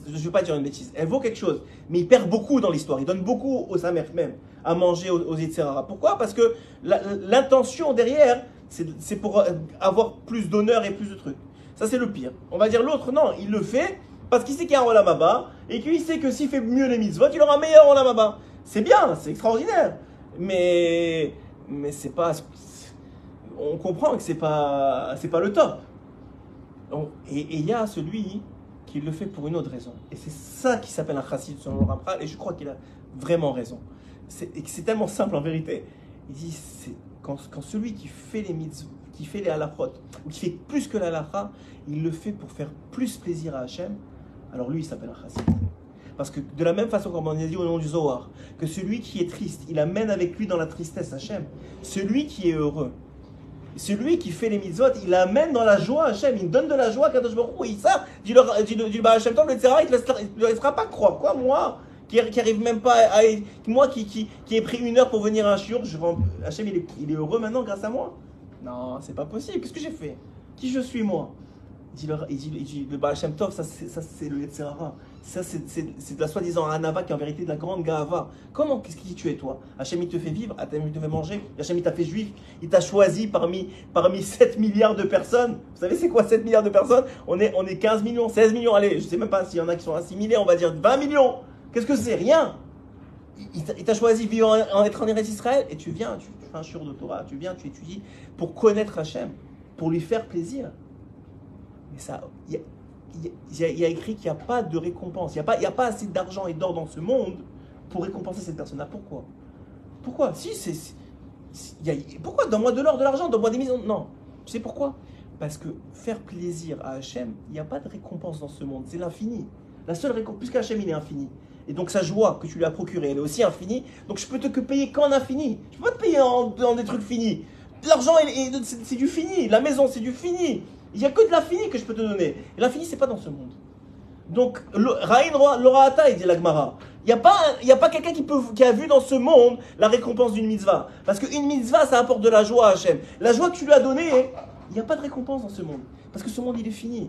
Je ne veux pas dire une bêtise. Elle vaut quelque chose, mais il perd beaucoup dans l'histoire. Il donne beaucoup aux Samer même, à manger aux Yitzhara. Pourquoi? Parce que l'intention derrière, c'est pour avoir plus d'honneur et plus de trucs. Ça, c'est le pire. On va dire l'autre, non, il le fait parce qu'il sait qu'il y a un Olam Haba et qu'il sait que s'il fait mieux les mitzvot, il aura un meilleur Olam Haba. C'est bien, c'est extraordinaire. Mais c'est pas... On comprend que c'est pas le top. Et il y a celui qui le fait pour une autre raison. Et c'est ça qui s'appelle un chassid selon le Ramchal. Et je crois qu'il a vraiment raison. C'est tellement simple en vérité. Il dit, c'est quand celui qui fait les mitzvot, qui fait les halachot, ou qui fait plus que la halakha, il le fait pour faire plus plaisir à Hachem, alors lui il s'appelle un chassid. Parce que de la même façon, comme on a dit au nom du Zohar, que celui qui est triste, il amène avec lui dans la tristesse Hachem. Celui qui est heureux, celui qui fait les mitzvot, il amène dans la joie Hachem, il donne de la joie à Kadosh Baruch Hu, dit le Baal Shem Tov, le Tzera, il ne laissera pas croire. Quoi, moi qui arrive même pas moi qui ai pris 1 heure pour venir à un shiur, Hachem il est heureux maintenant grâce à moi? Non, c'est pas possible. Qu'est-ce que j'ai fait? Qui je suis moi? Il dit le Baal Shem Tov, ça c'est le Yetzirah. Ça c'est de la soi-disant Anava qui est en vérité de la grande Gahava. Comment? Qu'est-ce qu'il dit tu es toi? Hachem il te fait vivre, Hachem il te fait manger, Hachem il t'a fait juif, il t'a choisi parmi 7 milliards de personnes. Vous savez c'est quoi 7 milliards de personnes? On est 15 millions, 16 millions, allez, je sais même pas s'il y en a qui sont assimilés, on va dire 20 millions. Qu'est-ce que c'est? Rien. Il t'a choisi vivre en être en Eretz Israël et tu viens, tu fais un shiur de Torah, tu viens, tu étudies pour connaître Hachem, pour lui faire plaisir. Mais ça, il y a écrit qu'il n'y a pas de récompense, il n'y a pas assez d'argent et d'or dans ce monde pour récompenser cette personne-là. Pourquoi? Pourquoi? Pourquoi? Donne-moi de l'or, de l'argent, donne-moi des millions. Non. Tu sais pourquoi? Parce que faire plaisir à Hachem, il n'y a pas de récompense dans ce monde, c'est l'infini. La seule récompense, puisque Hachem il est infini. Et donc sa joie que tu lui as procurée, elle est aussi infinie. Donc je peux te payer qu'en infini. Je ne peux pas te payer dans des trucs finis. L'argent, c'est du fini. La maison, c'est du fini. Il n'y a que de l'infini que je peux te donner. Et l'infini, ce n'est pas dans ce monde. Donc, Ra'in Lora'ata, il dit l'Agmara. Il n'y a pas quelqu'un qui a vu dans ce monde la récompense d'une mitzvah. Parce qu'une mitzvah, ça apporte de la joie à Hachem. La joie que tu lui as donnée, il n'y a pas de récompense dans ce monde. Parce que ce monde, il est fini.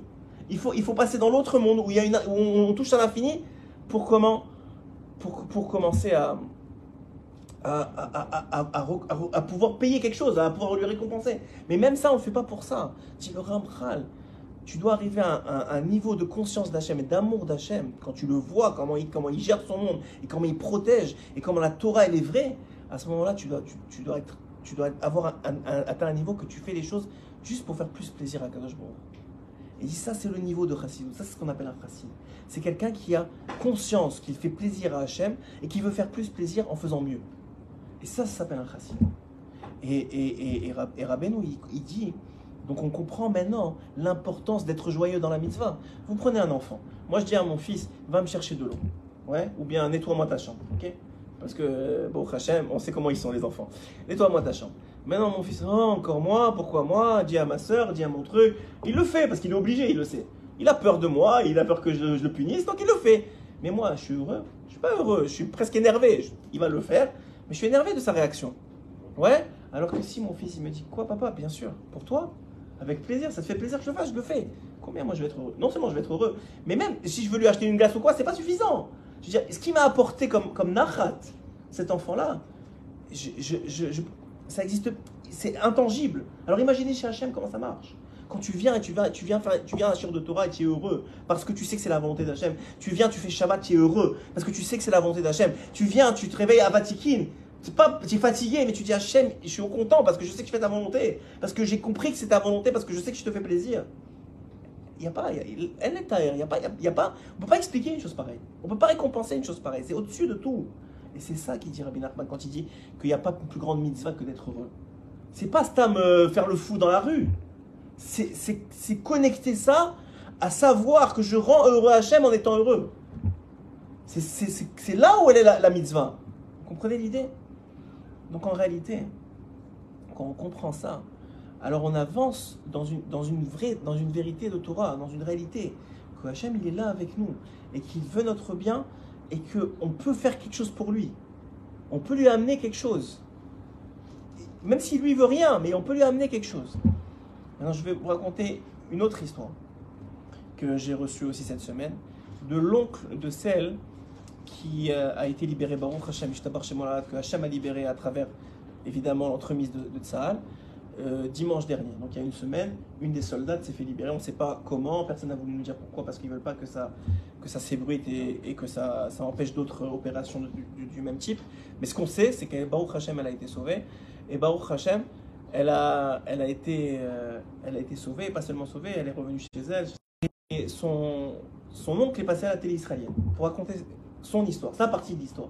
Il faut passer dans l'autre monde où on touche à l'infini pour commencer à pouvoir payer quelque chose, à pouvoir lui récompenser. Mais même ça, on ne le fait pas pour ça. Dit le Ramchal, tu dois arriver à un niveau de conscience d'Hachem et d'amour d'Hachem, quand tu le vois, comment il gère son monde, et comment il protège, et comment la Torah elle est vraie, à ce moment-là, tu dois avoir atteint un niveau que tu fais les choses juste pour faire plus plaisir à Kadosh Baruch Hu. Et ça, c'est le niveau de Chassidut. Ça, c'est ce qu'on appelle un Chassid. C'est quelqu'un qui a conscience qu'il fait plaisir à Hachem et qui veut faire plus plaisir en faisant mieux. Et ça s'appelle un Chassid. Et Rabbeinu, il dit, donc on comprend maintenant l'importance d'être joyeux dans la mitzvah. Vous prenez un enfant. Moi, je dis à mon fils, va me chercher de l'eau. Ouais? Ou bien nettoie-moi ta chambre. Ok? Parce que, bon, Hachem, on sait comment ils sont les enfants. Nettoie-moi ta chambre. Maintenant, mon fils, oh, encore moi, pourquoi moi? Dis à ma soeur, dis à mon truc. Il le fait parce qu'il est obligé, il le sait. Il a peur de moi, il a peur que je le punisse, donc il le fait. Mais moi, je suis heureux. Je suis pas heureux, je suis presque énervé. Il va le faire, mais je suis énervé de sa réaction. Ouais? Alors que si mon fils, il me dit, quoi, papa? Bien sûr, pour toi, avec plaisir, ça te fait plaisir que je le fasse, je le fais. Combien moi je vais être heureux? Non seulement je vais être heureux, mais même si je veux lui acheter une glace ou quoi, c'est pas suffisant. Je veux dire, ce qui m'a apporté comme nachat, cet enfant-là, ça existe, c'est intangible. Alors imaginez chez Hachem comment ça marche. Quand tu viens et tu viens à la Shir de Torah et tu es heureux parce que tu sais que c'est la volonté d'Hachem. Tu viens, tu fais Shabbat, tu es heureux parce que tu sais que c'est la volonté d'Hachem. Tu viens, tu te réveilles à Vatikin. Tu es fatigué, mais tu dis Hachem, je suis content parce que je sais que je fais ta volonté. Parce que j'ai compris que c'est ta volonté, parce que je sais que je te fais plaisir. Il n'y a pas, elle est taire, il y a pas, on ne peut pas expliquer une chose pareille. On ne peut pas récompenser une chose pareille. C'est au-dessus de tout. Et c'est ça qu'il dit Rabbi Nachman quand il dit qu'il n'y a pas plus grande mitzvah que d'être heureux. C'est pas stam faire le fou dans la rue. C'est connecter ça à savoir que je rends heureux Hachem en étant heureux. C'est là où elle est la mitzvah. Vous comprenez l'idée? Donc en réalité, quand on comprend ça, alors on avance dans une vérité de Torah, dans une réalité, que Hachem il est là avec nous et qu'il veut notre bien et qu'on peut faire quelque chose pour lui. On peut lui amener quelque chose. Même s'il lui veut rien, mais on peut lui amener quelque chose. Maintenant je vais vous raconter une autre histoire que j'ai reçue aussi cette semaine, de l'oncle de celle qui a été libéré, Baruch Hashem, que Hashem a libéré à travers, évidemment, l'entremise de Tsahal, dimanche dernier. Donc il y a une semaine, une des soldats s'est fait libérer, on ne sait pas comment, personne n'a voulu nous dire pourquoi, parce qu'ils ne veulent pas que ça s'ébruite et que ça empêche d'autres opérations du même type. Mais ce qu'on sait, c'est que Baruch Hashem, elle a été sauvée, et Baruch Hashem, elle a été sauvée, et pas seulement sauvée, elle est revenue chez elle, et son oncle est passé à la télé israélienne pour raconter son histoire, sa partie de l'histoire.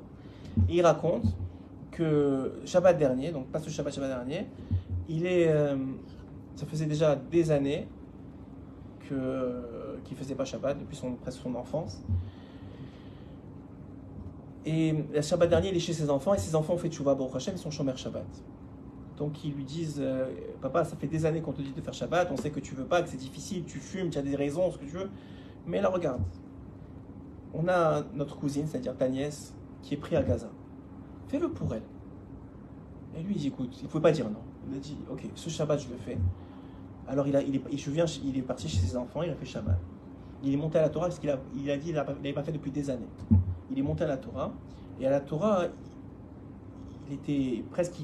Et il raconte que Shabbat dernier, donc pas ce Shabbat dernier, ça faisait déjà des années qu'il ne faisait pas Shabbat, depuis presque son enfance. Et le Shabbat dernier, il est chez ses enfants, et ses enfants ont fait Tchouva, Baruch Hashem, ils sont Shomer Shabbat. Donc ils lui disent, papa, ça fait des années qu'on te dit de faire Shabbat, on sait que tu veux pas, que c'est difficile, tu fumes, tu as des raisons, ce que tu veux. Mais là, regarde, on a notre cousine, c'est-à-dire ta nièce, qui est prise à Gaza. Fais-le pour elle. Et lui, il dit, écoute, il ne pouvait pas dire non. Il a dit, ok, ce Shabbat, je le fais. Alors il est parti chez ses enfants, il a fait Shabbat. Il est monté à la Torah, parce qu'il a dit qu'il n'avait pas fait depuis des années. Il est monté à la Torah, et à la Torah, il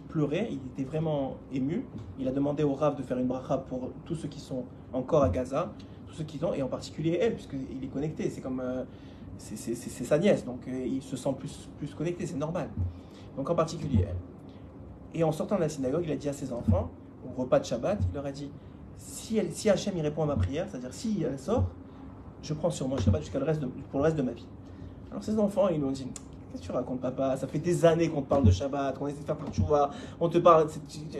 pleurait, il était vraiment ému. Il a demandé au Rav de faire une bracha pour tous ceux qui sont encore à Gaza, tous ceux qui sont, et en particulier elle, puisqu'il est connecté, c'est comme c'est sa nièce, donc il se sent plus connecté, c'est normal. Donc en particulier elle. Et en sortant de la synagogue, il a dit à ses enfants, au repas de Shabbat, il leur a dit, si Hachem il répond à ma prière, c'est-à-dire si elle sort, je prends sur moi Shabbat pour le reste de ma vie. Alors ses enfants, ils lui ont dit, qu'est-ce que tu racontes, papa? Ça fait des années qu'on te parle de Shabbat, qu'on essaie de faire pour Tchouva, on te parle,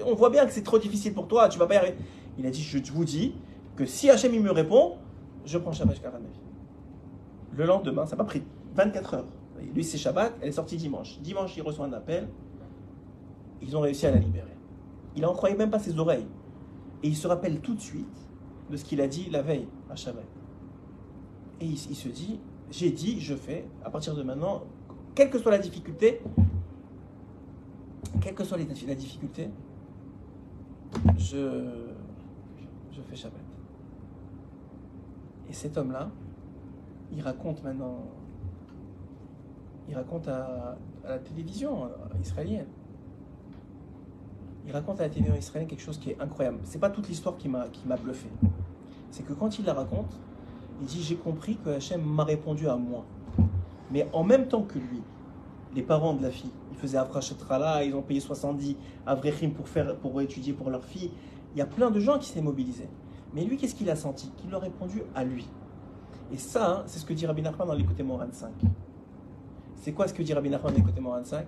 on voit bien que c'est trop difficile pour toi, tu vas pas y arriver. Il a dit, je vous dis que si Hachem il me répond, je prends Shabbat jusqu'à la fin de ma vie. Le lendemain, ça m'a pris 24 heures. Lui, c'est Shabbat, elle est sortie dimanche. Dimanche, il reçoit un appel, ils ont réussi à la libérer. Il n'en croyait même pas ses oreilles. Et il se rappelle tout de suite de ce qu'il a dit la veille à Shabbat. Et il se dit, j'ai dit, je fais, à partir de maintenant, quelle que soit la difficulté, je fais Shabbat. Et cet homme-là, il raconte maintenant, à la télévision israélienne, il raconte à la télévision israélienne quelque chose qui est incroyable. C'est pas toute l'histoire qui m'a bluffé. C'est que quand il la raconte, il dit j'ai compris que Hachem m'a répondu à moi. Mais en même temps que lui, les parents de la fille, ils faisaient Afrashatrala, ils ont payé 70 Avrechim pour étudier pour leur fille. Il y a plein de gens qui s'est mobilisés. Mais lui, qu'est-ce qu'il a senti? Qu'il leur a répondu à lui. Et ça, c'est ce que dit Rabbi Nachman dans l'Écoute Moran 5. C'est quoi ce que dit Rabbi Nachman dans l'Écoute Moran 5?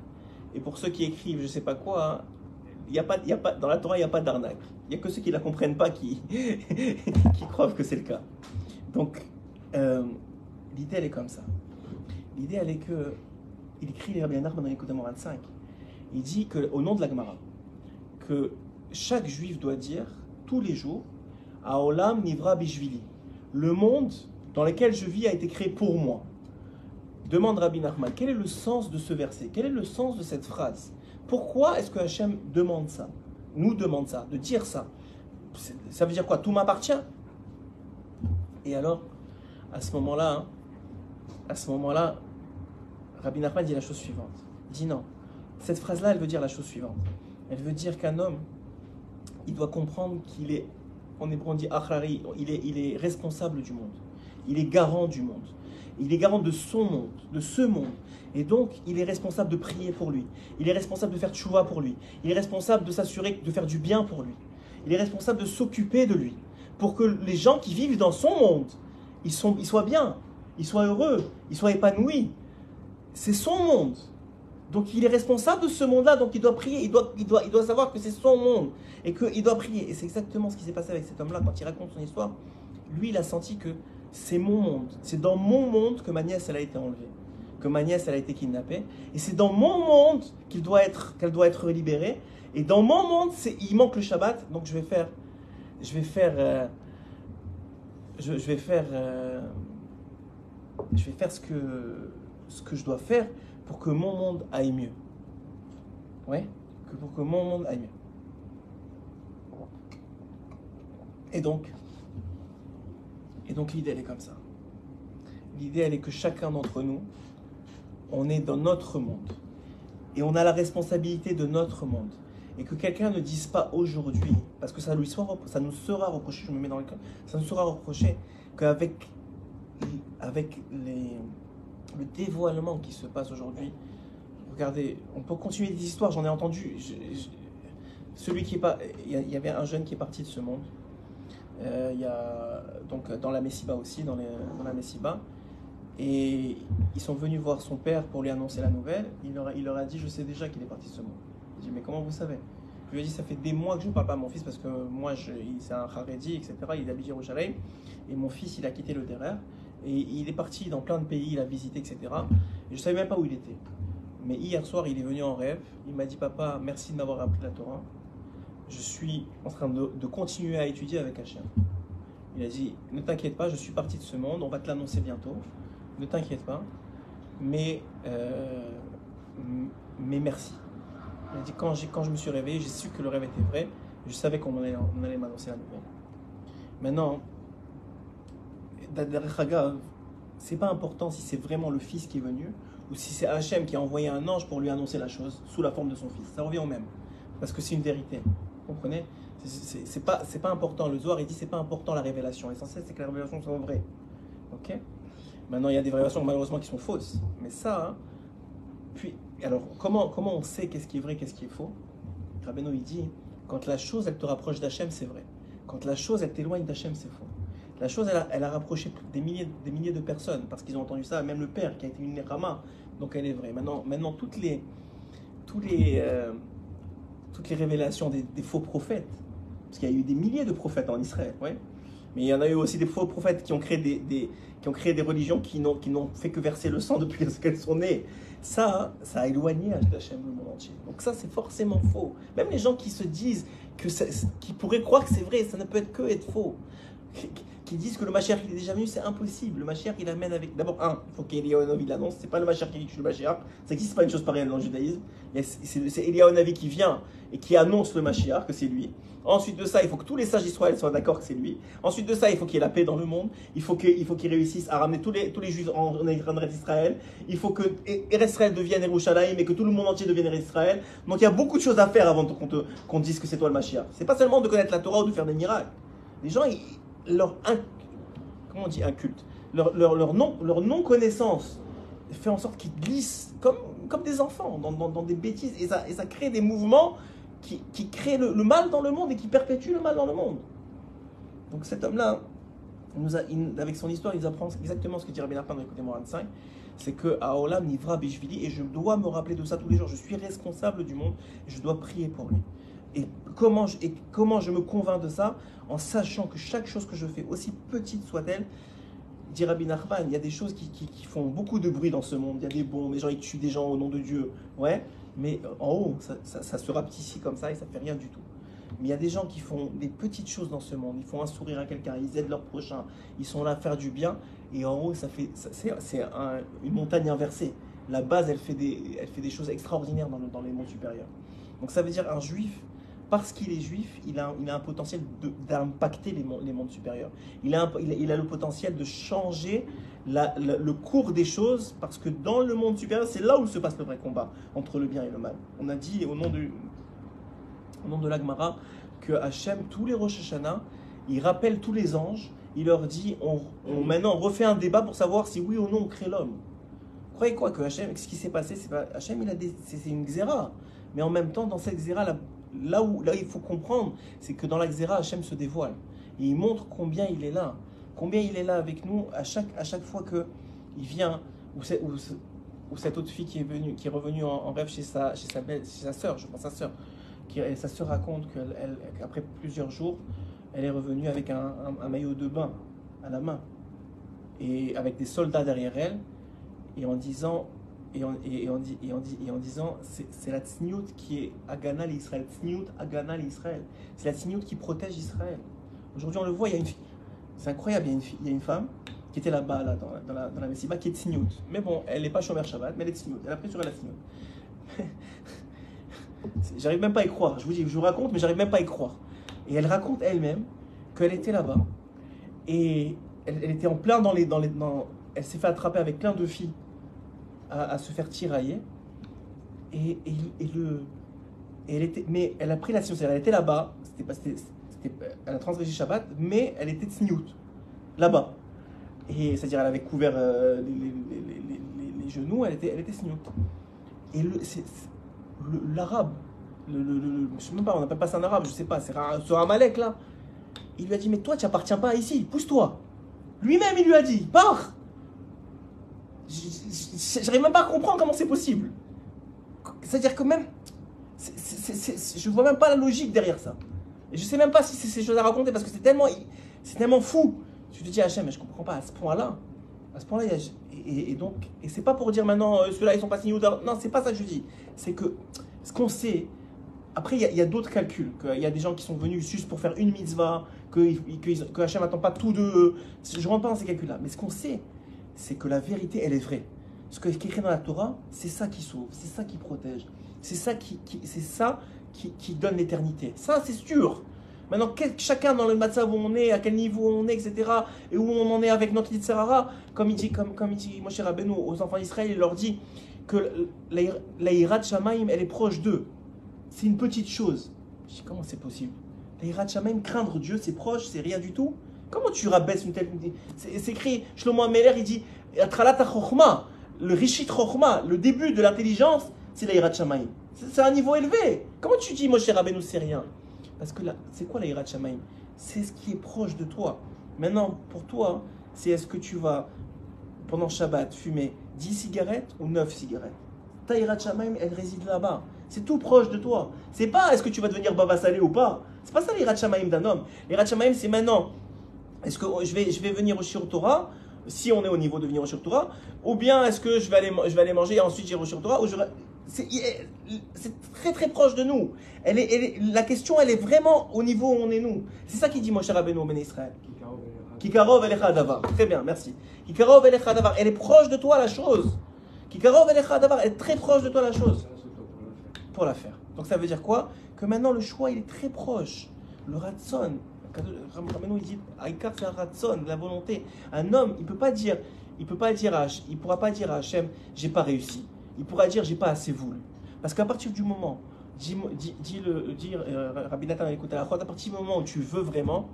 Et pour ceux qui écrivent, je sais pas quoi, dans la Torah, il n'y a pas d'arnaque. Il n'y a que ceux qui ne la comprennent pas qui croient que c'est le cas. Donc, l'idée, elle est comme ça. L'idée, elle est que, il écrit les Rabbi Nachman dans l'Écoute Moran 5. Il dit qu'au nom de la Gemara, que chaque juif doit dire tous les jours Haolam Nivra Bishvili. Le monde dans lequel je vis a été créé pour moi. Demande Rabbi Nachman, quel est le sens de ce verset? Quel est le sens de cette phrase? Pourquoi est-ce que Hachem demande ça? Nous demande ça, de dire ça? Ça veut dire quoi? Tout m'appartient? Et alors, à ce moment-là, Rabbi Nachman dit la chose suivante. Il dit non. Cette phrase-là, elle veut dire la chose suivante. Elle veut dire qu'un homme, il doit comprendre qu'il est, en hébreu on dit Achrari, il est responsable du monde. Il est garant du monde. Il est garant de son monde, de ce monde. Et donc, il est responsable de prier pour lui. Il est responsable de faire tchouva pour lui. Il est responsable de s'assurer de faire du bien pour lui. Il est responsable de s'occuper de lui. Pour que les gens qui vivent dans son monde, ils soient bien, ils soient heureux, ils soient épanouis. C'est son monde. Donc, il est responsable de ce monde-là. Donc, il doit prier. Il doit savoir que c'est son monde. Et qu'il doit prier. Et c'est exactement ce qui s'est passé avec cet homme-là. Quand il raconte son histoire, lui, il a senti que c'est mon monde. C'est dans mon monde que ma nièce, elle a été enlevée. Que ma nièce, elle a été kidnappée. Et c'est dans mon monde qu'elle doit être libérée. Et dans mon monde, il manque le Shabbat. Donc je vais faire ce que je dois faire pour que mon monde aille mieux. Ouais, pour que mon monde aille mieux. Et donc l'idée, elle est comme ça. L'idée, elle est que chacun d'entre nous, on est dans notre monde. Et on a la responsabilité de notre monde. Et que quelqu'un ne dise pas aujourd'hui, parce que ça nous sera reproché, je me mets dans le cas, ça nous sera reproché qu'avec le dévoilement qui se passe aujourd'hui, regardez, on peut continuer des histoires, j'en ai entendu, il y avait un jeune qui est parti de ce monde, il y a donc dans la Messiba aussi, dans la Messiba, et ils sont venus voir son père pour lui annoncer la nouvelle. Il leur a dit, je sais déjà qu'il est parti de ce monde. Il dit, mais comment vous savez? Je lui ai dit, ça fait des mois que je ne parle pas à mon fils parce que moi, c'est un Haredi, etc. Il habite Jérusalem et mon fils, il a quitté le Derer et il est parti dans plein de pays, il a visité, etc. Et je ne savais même pas où il était. Mais hier soir, il est venu en rêve. Il m'a dit, papa, merci de m'avoir appris la Torah. Je suis en train de continuer à étudier avec Hachem. Il a dit, ne t'inquiète pas, je suis parti de ce monde, on va te l'annoncer bientôt. Ne t'inquiète pas, mais merci. Il a dit, quand je me suis réveillé, j'ai su que le rêve était vrai. Je savais qu'on allait m'annoncer la nouvelle. Maintenant, c'est pas important si c'est vraiment le fils qui est venu ou si c'est Hachem qui a envoyé un ange pour lui annoncer la chose sous la forme de son fils. Ça revient au même, parce que c'est une vérité. Vous comprenez? C'est pas important. Le Zohar, il dit, c'est pas important la révélation. L'essentiel, c'est que la révélation soit vraie. Ok? Maintenant, il y a des révélations malheureusement qui sont fausses. Mais ça, puis, alors, comment on sait qu'est-ce qui est vrai, qu'est-ce qui est faux? Rabbeinu, il dit, quand la chose, elle te rapproche d'Hachem, c'est vrai. Quand la chose, elle t'éloigne d'Hachem, c'est faux. La chose, elle a rapproché des milliers de personnes, parce qu'ils ont entendu ça, même le père qui a été une Nechama, donc elle est vraie. Maintenant toutes les révélations des faux prophètes, parce qu'il y a eu des milliers de prophètes en Israël, ouais. Mais il y en a eu aussi des faux prophètes qui ont créé des religions qui n'ont fait que verser le sang depuis qu'elles sont nées. Ça a éloigné Hachem le monde entier. Donc ça, c'est forcément faux. Même les gens qui se disent qui pourraient croire que c'est vrai, ça ne peut être faux. qui disent que le Mashiach il est déjà venu, c'est impossible. Le Mashiach il amène avec. D'abord, il faut qu'Eliyahu Hanavi l'annonce. C'est pas le Mashiach qui dit que je suis le Mashiach. Ça n'existe pas une chose pareille dans le judaïsme. C'est Eliyahu Hanavi qui vient et qui annonce le Mashiach, que c'est lui. Ensuite de ça, il faut que tous les sages d'Israël soient d'accord que c'est lui. Ensuite de ça, il faut qu'il y ait la paix dans le monde. Il faut qu'il réussisse à ramener tous les juifs en Israël. Il faut que Israël devienne Yerushalayim et que tout le monde entier devienne Israël. Donc il y a beaucoup de choses à faire avant qu'on dise que c'est toi le Mashiach. C'est pas seulement de connaître la Torah ou de faire des miracles. Les gens, comment on dit inculte, leur non-connaissance fait en sorte qu'ils glissent comme des enfants dans des bêtises et ça crée des mouvements qui créent le mal dans le monde et qui perpétuent le mal dans le monde. Donc cet homme-là, avec son histoire, il apprend exactement ce que dit Rabbi Nachman dans l'écoute Moran 5, c'est que Haolam Nivra Bishvili, et je dois me rappeler de ça tous les jours, je suis responsable du monde et je dois prier pour lui. Et comment je me convainc de ça? En sachant que chaque chose que je fais, aussi petite soit-elle, dit Rabbi Nachman, il y a des choses qui font beaucoup de bruit dans ce monde. Il y a des bombes, les gens ils tuent des gens au nom de Dieu. Ouais, mais en haut, ça se rapetit comme ça et ça fait rien du tout. Mais il y a des gens qui font des petites choses dans ce monde. Ils font un sourire à quelqu'un, ils aident leur prochain, ils sont là à faire du bien. Et en haut, c'est une montagne inversée. La base, elle fait des choses extraordinaires dans les mondes supérieurs. Donc ça veut dire un juif, parce qu'il est juif, il a un potentiel d'impacter les mondes supérieurs. Il a le potentiel de changer le cours des choses, parce que dans le monde supérieur, c'est là où se passe le vrai combat entre le bien et le mal. On a dit au nom de l'Agmara que Hachem, tous les Rosh Hashanah, il rappelle tous les anges, il leur dit, maintenant on refait un débat pour savoir si oui ou non on crée l'homme. Vous croyez quoi que Hachem, ce qui s'est passé, Hachem c'est une xéra, mais en même temps dans cette xéra, là où il faut comprendre, c'est que dans la Xéra, Hachem se dévoile. Et il montre combien il est là. Combien il est là avec nous à chaque fois qu'il vient, ou cette autre fille qui est revenue en rêve chez sa sœur, je pense sa sœur. Sa sœur raconte qu'après plusieurs jours, elle est revenue avec un maillot de bain à la main. Et avec des soldats derrière elle, et en disant... Et en disant, c'est la tsniout qui est Agana l'Israël. Tsniout, Agana l'Israël. C'est la tsniout qui protège Israël. Aujourd'hui, on le voit, il y a une fille. C'est incroyable, il y a une femme qui était là-bas, dans la Messiba, qui est tsniout. Mais bon, elle n'est pas Shomer Shabbat, mais elle est tsniout. Elle a pris sur elle la tsniout. J'arrive même pas à y croire. Je vous raconte, mais j'arrive même pas à y croire. Et elle raconte elle-même qu'elle était là-bas. Et elle était en plein elle s'est fait attraper avec plein de filles. À se faire tirailler mais elle a pris la science, elle était là-bas, elle a transgressé Shabbat, mais elle était tsniout, là-bas, et c'est-à-dire elle avait couvert les genoux, elle était tsniout. Et l'arabe, je sais même pas, on n'appelle pas ça un arabe, je sais pas, c'est un Amalek là, il lui a dit mais toi tu n'appartiens pas ici, pousse-toi. Lui-même il lui a dit pars. J'arrive même pas à comprendre comment c'est possible. C'est-à-dire que même, je vois même pas la logique derrière ça. Et je sais même pas si c'est ces choses à raconter parce que c'est tellement fou. Tu te dis Hachem, mais je comprends pas à ce point-là. À ce point-là, et c'est pas pour dire maintenant ceux-là ils sont pas signés. Non, c'est pas ça que je dis. C'est que ce qu'on sait. Après, il y a d'autres calculs. Il y a des gens qui sont venus juste pour faire une mitzvah, que Hachem n'attend pas tout d'eux. Je rentre pas dans ces calculs-là. Mais ce qu'on sait, c'est que la vérité, elle est vraie. Ce qui est écrit dans la Torah, c'est ça qui sauve, c'est ça qui protège, c'est ça qui donne l'éternité. Ça, c'est sûr. Maintenant, chacun dans le matzav où on est, à quel niveau on est, etc., et où on en est avec notre Yitzhara, comme il dit Moshe Rabbeinu aux enfants d'Israël, il leur dit que la Yirat Shamaim, elle est proche d'eux. C'est une petite chose. Je dis, comment c'est possible? La Yirat Shamaim, craindre Dieu, c'est proche, c'est rien du tout. Comment tu rabaisses une telle... C'est écrit, Shlomo Ameler, il dit, Atralat HaChochma, le Rishit Chochma, le début de l'intelligence, c'est la Yirat Shamaim. C'est un niveau élevé. Comment tu dis, Moshe Rabbeinu, c'est rien? Parce que là, c'est quoi la Yirat Shamaim? C'est ce qui est proche de toi. Maintenant, pour toi, c'est est-ce que tu vas, pendant Shabbat, fumer 10 cigarettes ou 9 cigarettes? Ta Yirat Shamaim, elle réside là-bas. C'est tout proche de toi. C'est pas est-ce que tu vas devenir Baba Salé ou pas. C'est pas ça la Yirat Shamaim d'un homme. La Yirat Shamaim, c'est maintenant... Est-ce que je vais venir au Shiur Torah, si on est au niveau de venir au Shiur Torah, ou bien est-ce que je vais aller manger et ensuite j'irai au Shiur Torah, c'est très très proche de nous. La question, elle est vraiment au niveau où on est nous. C'est ça qu'il dit Moshe Rabbeinu au Ben Israël. Kikarov elecha adavar. Très bien, merci. Kikarov elecha adavar. Elle est proche de toi la chose. Kikarov elecha adavar. Elle est très proche de toi la chose. Pour la faire. Donc ça veut dire quoi? Que maintenant le choix il est très proche. Le ratson. Ramenons il dit, Aïkar c'est un ratson, la volonté. Un homme, il pourra pas dire à Hachem, j'ai pas réussi. Il pourra dire, j'ai pas assez voulu. Parce qu'à partir du moment, Rabbi Nathan écoute à partir du moment où tu veux vraiment,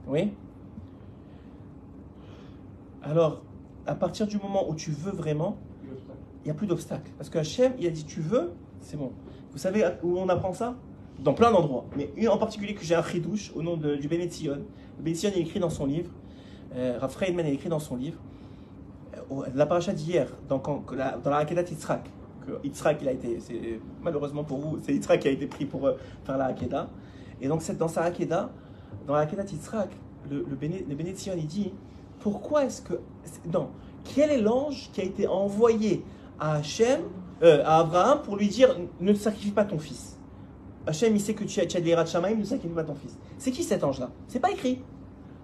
oui. Alors, à partir du moment où tu veux vraiment, il n'y a plus d'obstacle. Parce que Hachem, il a dit, tu veux, c'est bon. Vous savez où on apprend ça? Dans plein d'endroits. Mais une en particulier que j'ai un chidouche au nom du Bene Tzion. Le Bene Tzion, il écrit dans son livre, Rav Friedman, il écrit dans son livre, la paracha d'hier, dans la Hakedat Yitzhak, que Yitzhak, il a été, malheureusement pour vous, c'est Yitzhak qui a été pris pour faire la Hakedah. Et donc, dans sa Hakedah, dans la Hakedat Yitzhak, le Bene Tzion, il dit, pourquoi est-ce que... Non, quel est l'ange qui a été envoyé à Hachem, à Abraham, pour lui dire, ne sacrifie pas ton fils? Hachem, il sait que tu as de l'Irat Shamaim, ne sacrifie pas ton fils. C'est qui cet ange-là? C'est pas écrit.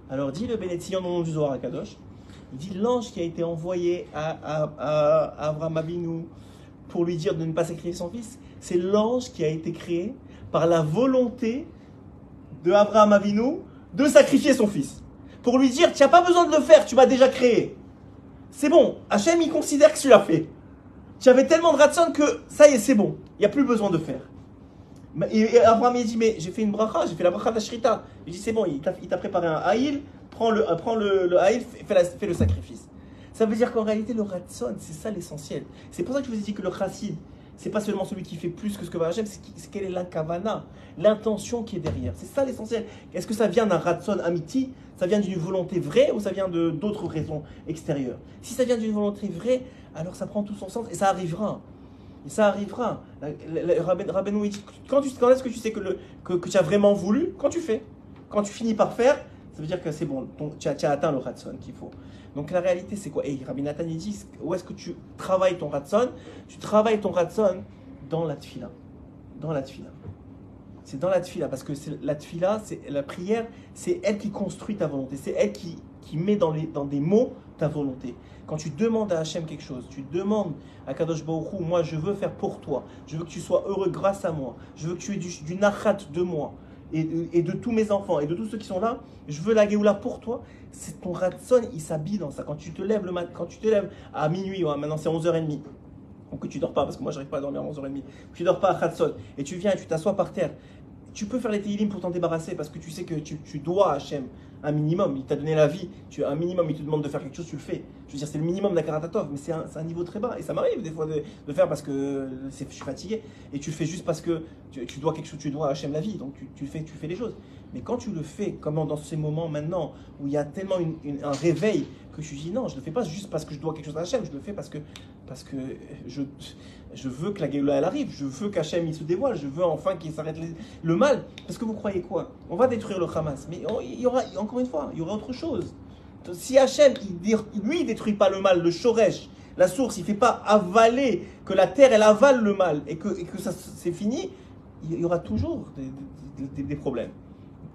Alors dit le Bene Tzion au nom du Zohar HaKadosh, il dit l'ange qui a été envoyé à Abraham Avinu pour lui dire de ne pas sacrifier son fils, c'est l'ange qui a été créé par la volonté de Abraham Avinu de sacrifier son fils. Pour lui dire, tu n'as pas besoin de le faire, tu m'as déjà créé. C'est bon, Hachem il considère que tu l'as fait. Tu avais tellement de ratson que ça y est, c'est bon, il n'y a plus besoin de faire. Et Abraham il dit, mais j'ai fait une bracha, j'ai fait la bracha de la shrita. Il dit, c'est bon, il t'a préparé un haïl, prends le haïl, fais le sacrifice. Ça veut dire qu'en réalité, le ratson, c'est ça l'essentiel. C'est pour ça que je vous ai dit que le chassid, c'est pas seulement celui qui fait plus que ce que va Hachem, c'est quelle est l'inkavana, l'intention qui est derrière. C'est ça l'essentiel. Est-ce que ça vient d'un ratson amiti, ça vient d'une volonté vraie ou ça vient d'autres raisons extérieures? Si ça vient d'une volonté vraie, alors ça prend tout son sens et ça arrivera. Et ça arrivera. Rabbeinu dit, quand est-ce que tu sais que tu as vraiment voulu? Quand tu fais. Quand tu finis par faire, ça veut dire que c'est bon, tu as atteint le ratson qu'il faut. Donc la réalité c'est quoi? Et Rabbi Nathan dit, où est-ce que tu travailles ton ratson? Tu travailles ton ratson dans la tfila. Dans la tfila. C'est dans la tfila, parce que la tfila, c'est la prière, c'est elle qui construit ta volonté. C'est elle qui met dans des mots ta volonté. Quand tu demandes à Hachem quelque chose, tu demandes à Kadosh Baruch Hu, moi je veux faire pour toi, je veux que tu sois heureux grâce à moi, je veux que tu aies du nachat de moi et de tous mes enfants et de tous ceux qui sont là, je veux la Géoula pour toi. C'est ton ratson, il s'habille dans ça. Quand tu te lèves quand tu te lèves à minuit, maintenant c'est 11h30, donc que tu dors pas, parce que moi j'arrive pas à dormir à 11h30, tu dors pas à Khatson, et tu viens et tu t'assois par terre, tu peux faire les Tehillim pour t'en débarrasser, parce que tu sais que tu dois à Hachem un minimum, il t'a donné la vie, un minimum, il te demande de faire quelque chose, tu le fais. Je veux dire, c'est le minimum d'Akaratatov, mais c'est un niveau très bas. Et ça m'arrive des fois de faire parce que je suis fatigué, et tu le fais juste parce que tu dois quelque chose, tu dois à Hachem la vie, donc tu fais les choses. Mais quand tu le fais, comme dans ces moments maintenant, où il y a tellement un réveil, que je dis non, je ne le fais pas juste parce que je dois quelque chose à Hachem, je le fais parce que je veux que la Géoula elle arrive, je veux qu'Hachem il se dévoile, je veux enfin qu'il s'arrête le mal. Parce que vous croyez quoi? On va détruire le Hamas, mais il y aura, encore une fois, il y aura autre chose. Si Hachem, lui, il détruit pas le mal, le Shoresh, la source, il ne fait pas avaler, que la terre, elle avale le mal, et que ça c'est fini, il y aura toujours des problèmes.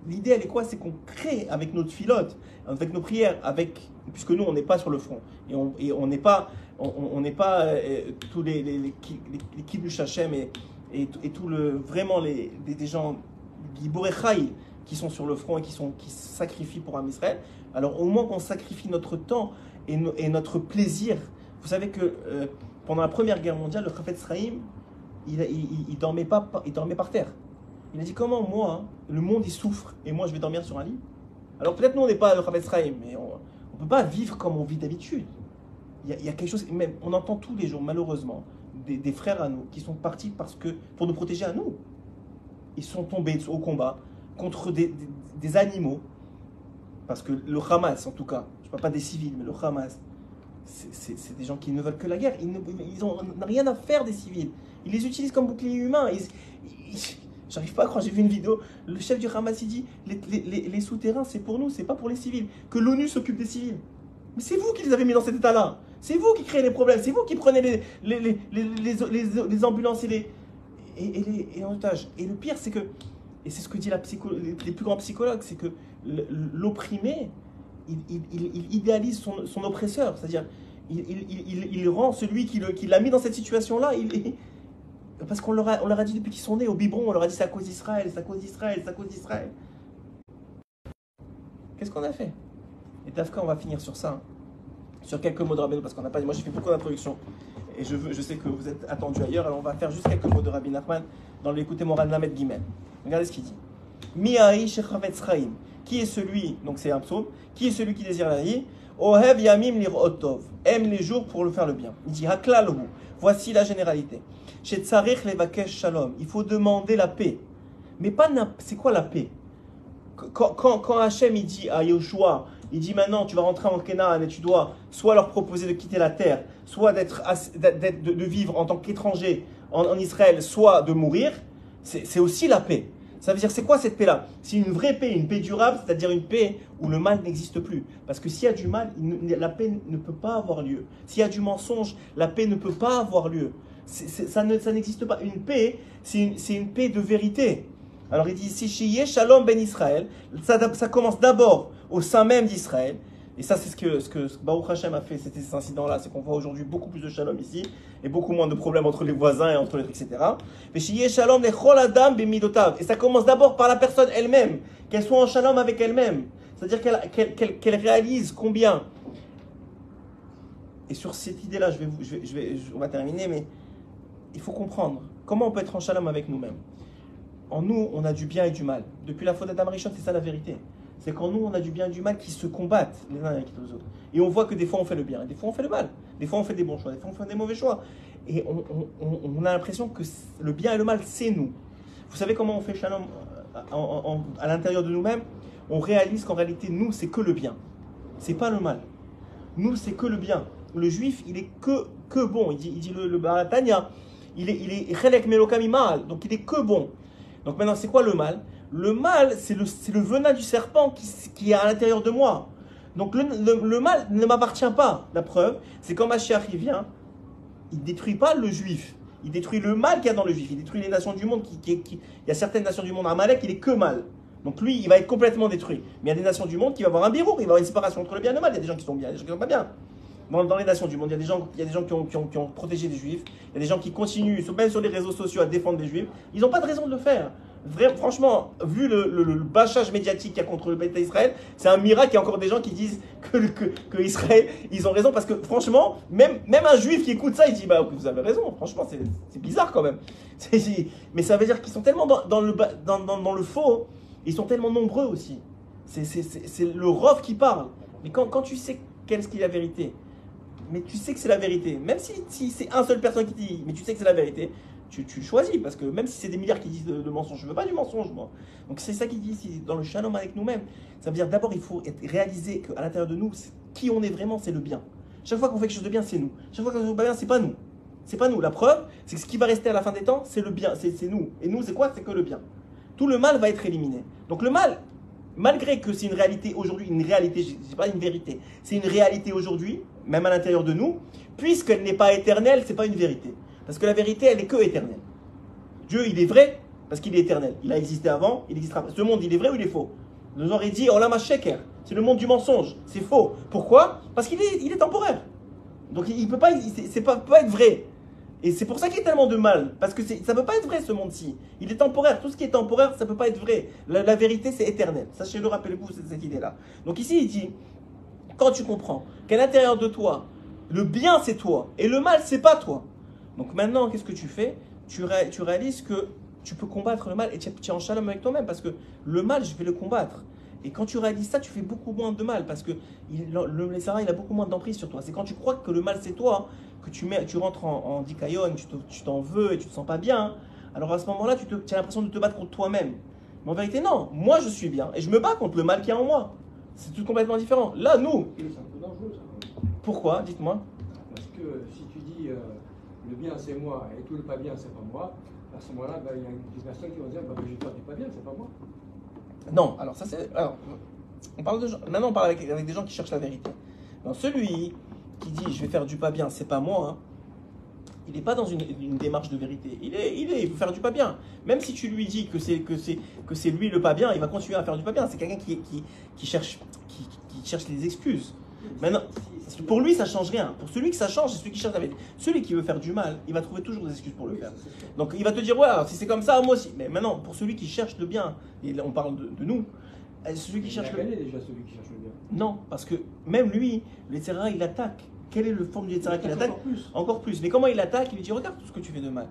L'idée, elle est quoi? C'est qu'on crée avec notre filote, avec nos prières, puisque nous, on n'est pas sur le front, et on n'est pas tous les Kiddush Hashem et tout vraiment des gens Giborei qui sont sur le front et qui sacrifient pour Am Israël. Alors au moins qu'on sacrifie notre temps et notre plaisir. Vous savez que pendant la Première Guerre mondiale, le Chafetz Chaim, il dormait par terre. Il a dit, comment moi, le monde il souffre et moi je vais dormir sur un lit? Alors peut-être nous on n'est pas le Chafetz Chaim, mais on ne peut pas vivre comme on vit d'habitude. Il y a quelque chose, même on entend tous les jours malheureusement des frères à nous qui sont partis pour nous protéger à nous. Ils sont tombés au combat contre des animaux, parce que le Hamas en tout cas, je ne parle pas des civils, mais le Hamas, c'est des gens qui ne veulent que la guerre. Ils n'ont rien à faire des civils. Ils les utilisent comme bouclier humain. J'arrive pas à croire, j'ai vu une vidéo, le chef du Hamas il dit les souterrains c'est pour nous, c'est pas pour les civils, que l'ONU s'occupe des civils. Mais c'est vous qui les avez mis dans cet état-là, c'est vous qui créez les problèmes, c'est vous qui prenez les ambulances et en otage. Et le pire c'est que, et c'est ce que dit les plus grands psychologues, c'est que l'opprimé, il idéalise son oppresseur, c'est-à-dire il rend celui qui l'a mis dans cette situation-là, parce qu'on leur a dit depuis qu'ils sont nés au biberon, on leur a dit c'est à cause d'Israël, c'est à cause d'Israël, c'est à cause d'Israël. Qu'est-ce qu'on a fait? Et Tafka, on va finir sur ça, hein. Sur quelques mots de Rabbeinu, parce qu'on n'a pas dit, moi j'ai fait beaucoup d'introductions, et je sais que vous êtes attendus ailleurs, alors on va faire juste quelques mots de Rabbi Nachman dans l'écouter Moral Named Gimel. Regardez ce qu'il dit. Mi'ahi shechavetz chaim. Qui est celui, donc c'est un psaume, qui est celui qui désire la vie? Ohev yamim lirot tov. Aime les jours pour le faire le bien. Il dit haklal hu. Voici la généralité. Shetzarich levakesh shalom. Il faut demander la paix. Mais pas c'est quoi la paix? Quand Hachem il dit à Yoshua, il dit maintenant tu vas rentrer en Canaan et tu dois soit leur proposer de quitter la terre, soit de vivre en tant qu'étranger en Israël, soit de mourir, c'est aussi la paix. Ça veut dire, c'est quoi cette paix-là? C'est une vraie paix, une paix durable, c'est-à-dire une paix où le mal n'existe plus. Parce que s'il y a du mal, la paix ne peut pas avoir lieu. S'il y a du mensonge, la paix ne peut pas avoir lieu. Ça n'existe pas. Une paix, c'est une paix de vérité. Alors il dit ici, Shiye Shalom ben Israël, ça commence d'abord au sein même d'Israël. Et ça, c'est ce que Baruch Hashem a fait, c'était cet incident-là, c'est qu'on voit aujourd'hui beaucoup plus de shalom ici, et beaucoup moins de problèmes entre les voisins et entre les etc. Mais Shiye Shalom lechol adam b'midotav. Et ça commence d'abord par la personne elle-même, qu'elle soit en shalom avec elle-même. C'est-à-dire qu'elle réalise combien. Et sur cette idée-là, on va terminer, mais il faut comprendre comment on peut être en shalom avec nous-mêmes. En nous, on a du bien et du mal. Depuis la faute d'Adam Rishon, c'est ça la vérité. C'est qu'en nous, on a du bien et du mal qui se combattent les uns avec les autres. Et on voit que des fois, on fait le bien, et des fois, on fait le mal. Des fois, on fait des bons choix, des fois, on fait des mauvais choix. Et on a l'impression que le bien et le mal, c'est nous. Vous savez comment on fait shalom à l'intérieur de nous-mêmes? On réalise qu'en réalité, nous, c'est que le bien. C'est pas le mal. Nous, c'est que le bien. Le juif, il est que bon. Il dit le Baratania, il est chelek melokam imal, donc il est que bon. Donc maintenant, c'est quoi le mal? Le mal, c'est le venin du serpent qui est à l'intérieur de moi. Donc le mal ne m'appartient pas. La preuve, c'est quand Mashiach il vient, il ne détruit pas le juif. Il détruit le mal qu'il y a dans le juif. Il détruit les nations du monde. Il y a certaines nations du monde, Amalek, il est que mal. Donc lui, il va être complètement détruit. Mais il y a des nations du monde qui vont avoir un birour, il va y avoir une séparation entre le bien et le mal. Il y a des gens qui sont bien, il y a des gens qui ne sont pas bien. Dans les nations du monde, il y a des gens qui ont protégé des juifs. Il y a des gens qui continuent, même sur les réseaux sociaux, à défendre les juifs. Ils n'ont pas de raison de le faire. Franchement, vu le bâchage médiatique qu'il y a contre le Beth Israël, c'est un miracle qu'il y a encore des gens qui disent que Israël, ils ont raison. Parce que franchement, même un juif qui écoute ça, il dit bah, vous avez raison. Franchement, c'est bizarre quand même. Mais ça veut dire qu'ils sont tellement dans le faux, ils sont tellement nombreux aussi. C'est le rov qui parle. Mais quand tu sais qu'est-ce qui est la vérité, mais tu sais que c'est la vérité, même si c'est un seul personne qui dit, mais tu sais que c'est la vérité, tu choisis, parce que même si c'est des milliards qui disent de mensonges, je ne veux pas du mensonge, moi. Donc c'est ça qu'il dit ici, dans le shalom avec nous-mêmes. Ça veut dire d'abord, il faut réaliser qu'à l'intérieur de nous, qui on est vraiment, c'est le bien. Chaque fois qu'on fait quelque chose de bien, c'est nous. Chaque fois qu'on fait quelque chose de bien, c'est pas nous. C'est pas nous. La preuve, c'est que ce qui va rester à la fin des temps, c'est le bien, c'est nous. Et nous, c'est quoi? C'est que le bien. Tout le mal va être éliminé. Donc le mal, malgré que c'est une réalité aujourd'hui, je ne dis pas une vérité, c'est une réalité aujourd'hui, même à l'intérieur de nous, puisqu'elle n'est pas éternelle, c'est pas une vérité. Parce que la vérité, elle est que éternelle. Dieu, il est vrai parce qu'il est éternel. Il a existé avant, il existera après. Ce monde, il est vrai ou il est faux? Nous aurait dit, Olam HaSheker, c'est le monde du mensonge. C'est faux. Pourquoi? Parce qu'il est temporaire. Donc il peut pas être vrai. Et c'est pour ça qu'il y a tellement de mal. Parce que ça ne peut pas être vrai ce monde-ci. Il est temporaire. Tout ce qui est temporaire, ça ne peut pas être vrai. La vérité, c'est éternel. Sachez-le, rappelez-vous cette idée-là. Donc ici, il dit, quand tu comprends qu'à l'intérieur de toi, le bien c'est toi et le mal c'est pas toi. Donc maintenant, qu'est-ce que tu fais? Tu réalises que tu peux combattre le mal et tu es en shalom avec toi-même parce que le mal, je vais le combattre. Et quand tu réalises ça, tu fais beaucoup moins de mal parce que le Sarah, il a beaucoup moins d'emprise sur toi. C'est quand tu crois que le mal c'est toi que tu rentres en dikayon, tu t'en veux et tu te sens pas bien. Alors à ce moment-là, tu as l'impression de te battre contre toi-même. Mais en vérité, non. Moi, je suis bien et je me bats contre le mal qu'il y a en moi. C'est tout complètement différent. Là, nous. C'est un peu dangereux ça. Pourquoi? Dites-moi. Parce que si tu dis le bien c'est moi et tout le pas bien c'est pas moi, à ce moment-là, il y a des personnes qui vont dire j'ai peur du pas bien, c'est pas moi. Non, alors ça c'est. Alors, on parle de gens. Maintenant, on parle avec des gens qui cherchent la vérité. Donc, celui qui dit je vais faire du pas bien, c'est pas moi, hein, il n'est pas dans une démarche de vérité. Il veut faire du pas bien. Même si tu lui dis que c'est lui le pas bien, il va continuer à faire du pas bien. C'est quelqu'un qui cherche cherche les excuses. Maintenant, pour lui, ça ne change rien. Pour celui que ça change, c'est celui qui cherche la vérité. Celui qui veut faire du mal, il va trouver toujours des excuses pour le faire. Donc il va te dire, ouais, alors, si c'est comme ça, moi aussi. Mais maintenant, pour celui qui cherche le bien, et là, on parle de nous, celui qui cherche le bien. déjà celui qui cherche le bien. Non, parce que même lui, l'Etzera, il attaque. Quelle est le forme du Yetzirah qu'il attaque? Encore plus. Mais comment il attaque? Il lui dit, regarde tout ce que tu fais de mal.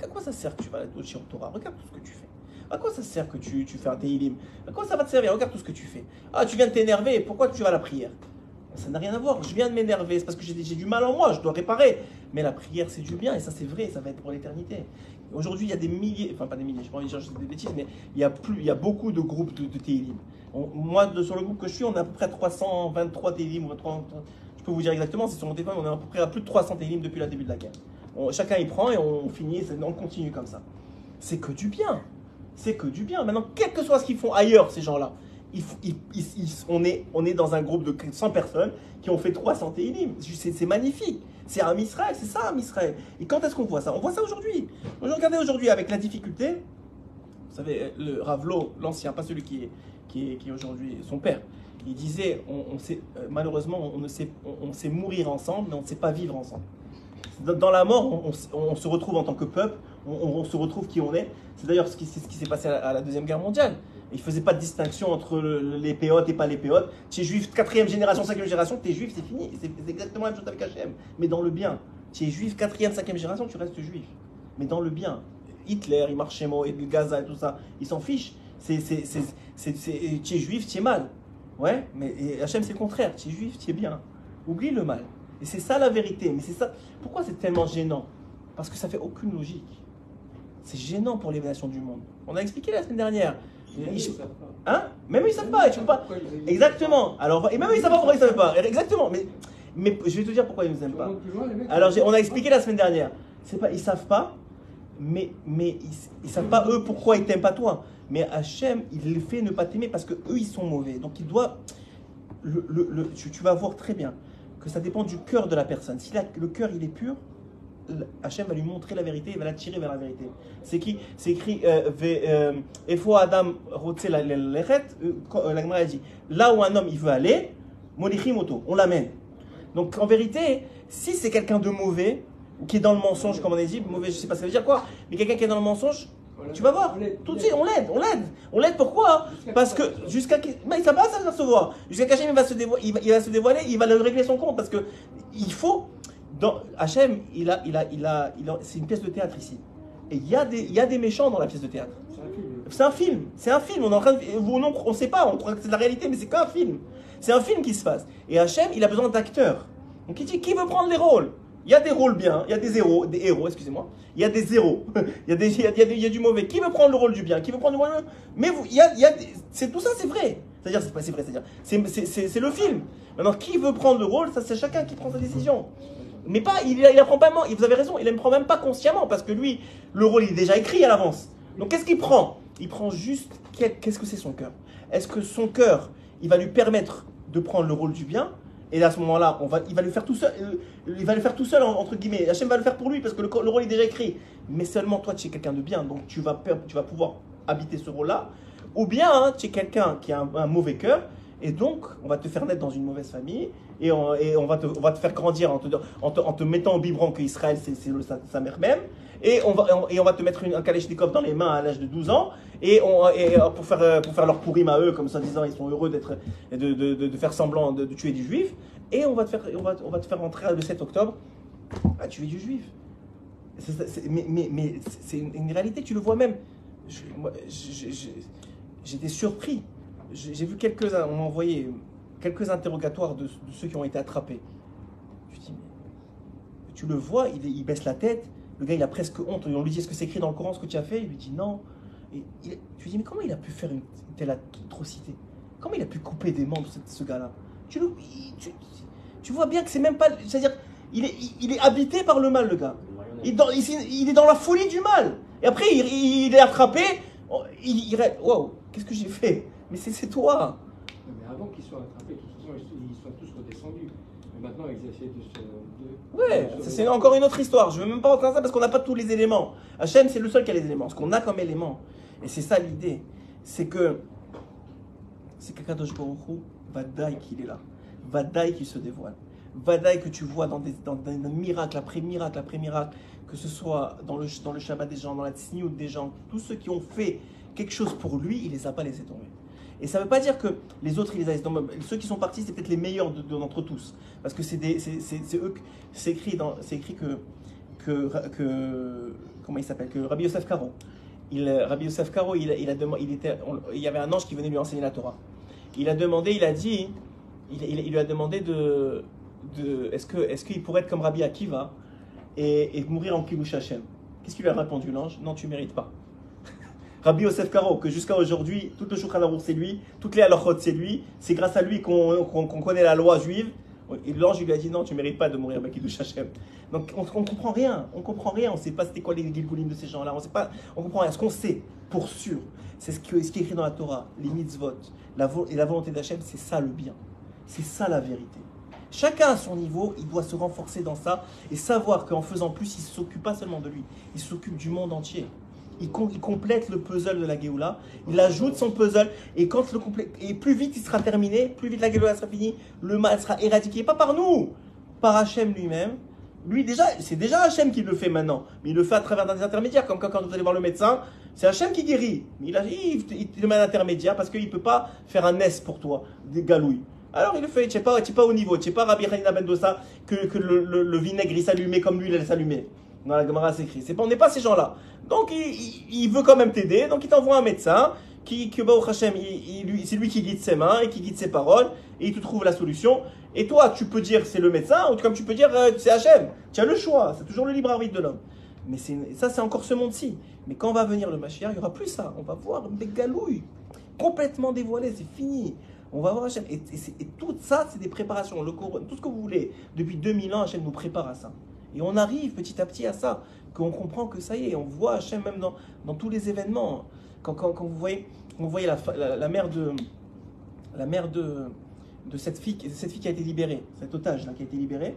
À quoi ça sert que tu vas au Shiur Torah? Regarde tout ce que tu fais. À quoi ça sert que tu fais un Tehillim? À quoi ça va te servir? Regarde tout ce que tu fais. Ah, tu viens de t'énerver, pourquoi tu vas à la prière? Ça n'a rien à voir. Je viens de m'énerver, c'est parce que j'ai du mal en moi, je dois réparer. Mais la prière, c'est du bien, et ça c'est vrai, ça va être pour l'éternité. Aujourd'hui, il y a des milliers, enfin pas des milliers, je n'ai pas envie de chercher des bêtises, mais il y a beaucoup de groupes de Tehillim. Moi, sur le groupe que je suis, on a à peu près 323 Tehillim, je peux vous dire exactement, c'est sur mon téléphone, on est à peu près à plus de 300 Tehillim depuis le début de la guerre. Chacun y prend et on finit, on continue comme ça. C'est que du bien. C'est que du bien. Maintenant, quel que soit ce qu'ils font ailleurs, ces gens-là, on est dans un groupe de 100 personnes qui ont fait 300 Tehillim. C'est magnifique. C'est un Israël, c'est ça un Israël. Et quand est-ce qu'on voit ça? On voit ça aujourd'hui. Regardez aujourd'hui avec la difficulté. Vous savez, le Ravlo, l'ancien, pas celui qui est aujourd'hui son père, il disait, malheureusement, on sait mourir ensemble, mais on ne sait pas vivre ensemble. Dans la mort, on se retrouve en tant que peuple, on se retrouve qui on est. C'est d'ailleurs ce qui s'est passé à la Deuxième Guerre mondiale. Il ne faisait pas de distinction entre les péotes et pas les péotes. Tu es juif 4e génération, 5e génération, tu es juif, c'est fini. C'est exactement la même chose avec Hachem. Mais dans le bien. Tu es juif 4e, 5e génération, tu restes juif. Mais dans le bien. Hitler, il marchait mot, et Gaza et tout ça, ils s'en fichent. Tu es juif, tu es mal. Ouais, mais Hachem c'est le contraire. Tu es juif, tu es bien. Oublie le mal. Et c'est ça la vérité. Mais c'est ça. Pourquoi c'est tellement gênant? Parce que ça fait aucune logique. C'est gênant pour les nations du monde. On a expliqué la semaine dernière. Même eux, ils savent pas. Hein? Même eux, ils savent pas. Tu peux pas. Exactement. Alors, et même eux, ils savent pas pourquoi ils savent pas. Exactement. Mais je vais te dire pourquoi ils ne aiment pas. Alors, on a expliqué la semaine dernière. C'est pas, ils savent pas, mais ils savent pas eux pourquoi ils t'aiment pas toi. Mais Hachem, il les fait ne pas t'aimer parce que eux, ils sont mauvais. Donc, il doit. Tu vas voir très bien que ça dépend du cœur de la personne. Si le cœur il est pur, Hachem va lui montrer la vérité, il va l'attirer vers la vérité. C'est écrit Efo Adam Rotse Lechet, la Gemara dit là où un homme il veut aller, Molichim Oto, on l'amène. Donc en vérité, si c'est quelqu'un de mauvais, ou qui est dans le mensonge, comme on a dit, mauvais, je sais pas ça veut dire quoi, mais quelqu'un qui est dans le mensonge, tu vas voir, tout de suite, on l'aide. Pourquoi? Parce que jusqu'à il ça va se voir. Jusqu'à qu'Hachem il va se dévoiler, il va le régler son compte parce que il faut. Hachem, c'est une pièce de théâtre ici. Et il y a des méchants dans la pièce de théâtre. C'est un film. On est en train on ne sait pas, on croit que c'est de la réalité, mais c'est qu'un film. C'est un film qui se passe. Et Hachem, il a besoin d'acteurs. Donc il dit, qui veut prendre les rôles? Il y a des rôles bien, il y a des héros, excusez-moi. Il y a des zéros, il y a du mauvais. Qui veut prendre le rôle du bien? Qui veut prendre le rôle du mauvais? Mais tout ça, c'est vrai. C'est-à-dire, c'est pas c'est vrai, c'est le film. Maintenant, qui veut prendre le rôle? Ça, c'est chacun qui prend sa décision. Mais pas, il apprend pas, vous avez raison, il ne prend même pas consciemment, parce que lui, le rôle il est déjà écrit à l'avance. Donc qu'est-ce qu'il prend? Il prend juste, qu'est-ce que c'est son cœur? Est-ce que son cœur, il va lui permettre de prendre le rôle du bien? Et à ce moment-là, il va le faire tout seul, entre guillemets. Hachem va le faire pour lui, parce que le rôle est déjà écrit. Mais seulement toi, tu es quelqu'un de bien, donc tu vas pouvoir habiter ce rôle-là. Ou bien, tu es quelqu'un qui a un mauvais cœur, et donc, on va te faire naître dans une mauvaise famille, et on va te faire grandir en te mettant au biberon qu'Israël, c'est sa mère même, et on va te mettre un kalachnikov dans les mains à l'âge de 12 ans, et pour faire leur pourim à eux, comme ça disant, ils sont heureux de faire semblant de tuer du juif, et on va te faire rentrer le 7 octobre à tuer du juif. Mais c'est une réalité, tu le vois même. J'étais surpris. J'ai vu on m'a envoyé quelques interrogatoires de ceux qui ont été attrapés. Je dis, mais tu le vois, il baisse la tête, le gars il a presque honte, on lui dit est-ce que c'est écrit dans le Coran ce que tu as fait? Il lui dit non. Et tu lui dis mais comment il a pu faire une telle atrocité? Comment il a pu couper des membres ce gars-là? Tu vois bien que c'est même pas, c'est-à-dire il est habité par le mal le gars. Il est dans la folie du mal. Et après il est attrapé, il wow, qu'est-ce que j'ai fait? Mais c'est toi. Mais avant qu'ils soient attrapés, de toute façon, ils sont tous redescendus. Mais maintenant, ils essaient Ouais, c'est encore une autre histoire. Je ne veux même pas rentrer dans ça parce qu'on n'a pas tous les éléments. Hachem, c'est le seul qui a les éléments. Ce qu'on a comme élément. Et c'est ça l'idée. C'est que Kadosh Baruch Hu Vadaï qu'il est là. Vadaï qui se dévoile. Vadaï que tu vois dans des miracles après miracle après miracle, que ce soit dans le Shabbat des gens, dans la Tzniout des gens, tous ceux qui ont fait quelque chose pour lui, il les a pas laissés tomber. Et ça ne veut pas dire que les autres, ils les a laissés tomber. Ceux qui sont partis, c'est peut-être les meilleurs d'entre tous. Parce que c'est eux, c'est écrit comment il s'appelle, que Rabbi Yosef Karo. Rabbi Yosef Karo, il y avait un ange qui venait lui enseigner la Torah. Il a demandé, il lui a demandé est-ce qu'il pourrait être comme Rabbi Akiva et mourir en Kiddush Hashem. Qu'est-ce qu'il lui a répondu l'ange? Non, tu ne mérites pas. Rabbi Yosef Karo, que jusqu'à aujourd'hui, tout le Shulchan Aruch c'est lui, toutes les halachot c'est lui, c'est grâce à lui qu'on connaît la loi juive. Et l'ange lui a dit non, tu ne mérites pas de mourir avec Kiddush Hashem. Donc on ne comprend rien, on ne sait pas c'était quoi les Gilgulim de ces gens-là, on comprend rien. Ce qu'on sait, pour sûr, c'est ce qui est écrit dans la Torah, les mitzvot, et la volonté d'Hachem, c'est ça le bien, c'est ça la vérité. Chacun à son niveau, il doit se renforcer dans ça et savoir qu'en faisant plus, il ne s'occupe pas seulement de lui, il s'occupe du monde entier. Il complète le puzzle de la Géoula, il ajoute son puzzle, et quand et plus vite il sera terminé, plus vite la Géoula sera finie, le mal sera éradiqué, pas par nous, par Hachem lui-même. Lui déjà, c'est déjà Hachem qui le fait maintenant, mais il le fait à travers des intermédiaires, comme quand vous allez voir le médecin, c'est Hachem qui guérit, mais il te met un intermédiaire parce qu'il ne peut pas faire un S pour toi, des galouilles. Alors il le fait, tu n'es pas au niveau, tu n'es pas Rabbi Hanina ben Dosa, que le vinaigre il s'allumait comme lui il allait s'allumer. Dans la Gemara c'est écrit, on n'est pas ces gens-là. Donc il veut quand même t'aider, donc il t'envoie un médecin, que Baruch Hashem, c'est lui qui guide ses mains et qui guide ses paroles, et il te trouve la solution. Et toi, tu peux dire c'est le médecin, ou comme tu peux dire c'est Hashem. Tu as le choix, c'est toujours le libre arbitre de l'homme. Mais ça, c'est encore ce monde-ci. Mais quand va venir le Mashiach, il n'y aura plus ça. On va voir des galouilles complètement dévoilées, c'est fini. On va voir Hachem. Et tout ça, c'est des préparations. Le Coran, tout ce que vous voulez. Depuis 2000 ans, Hachem nous prépare à ça. Et on arrive petit à petit à ça. Qu'on comprend que ça y est, on voit Hachem même dans tous les événements. Quand vous voyez la mère de cette fille qui a été libérée, cet otage là qui a été libéré,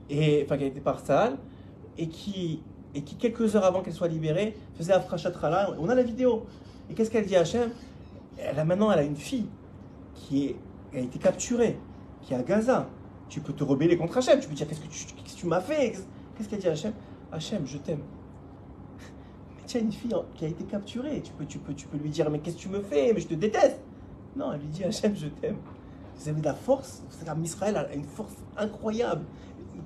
qui a été par Tsahal, et qui quelques heures avant qu'elle soit libérée, faisait Afrashat Chala. On a la vidéo. Et qu'est-ce qu'elle dit à Hachem? Maintenant, elle a une fille qui a été capturée, qui est à Gaza. Tu peux te rebeller contre Hachem. Tu peux dire qu'est-ce que tu m'as fait? Qu'est-ce qu'elle dit à Hachem? Hachem, je t'aime. Mais tu as une fille qui a été capturée. Tu peux lui dire mais qu'est-ce que tu me fais? Mais je te déteste. Non, elle lui dit Hachem, je t'aime. Vous avez de la force. Israël a une force incroyable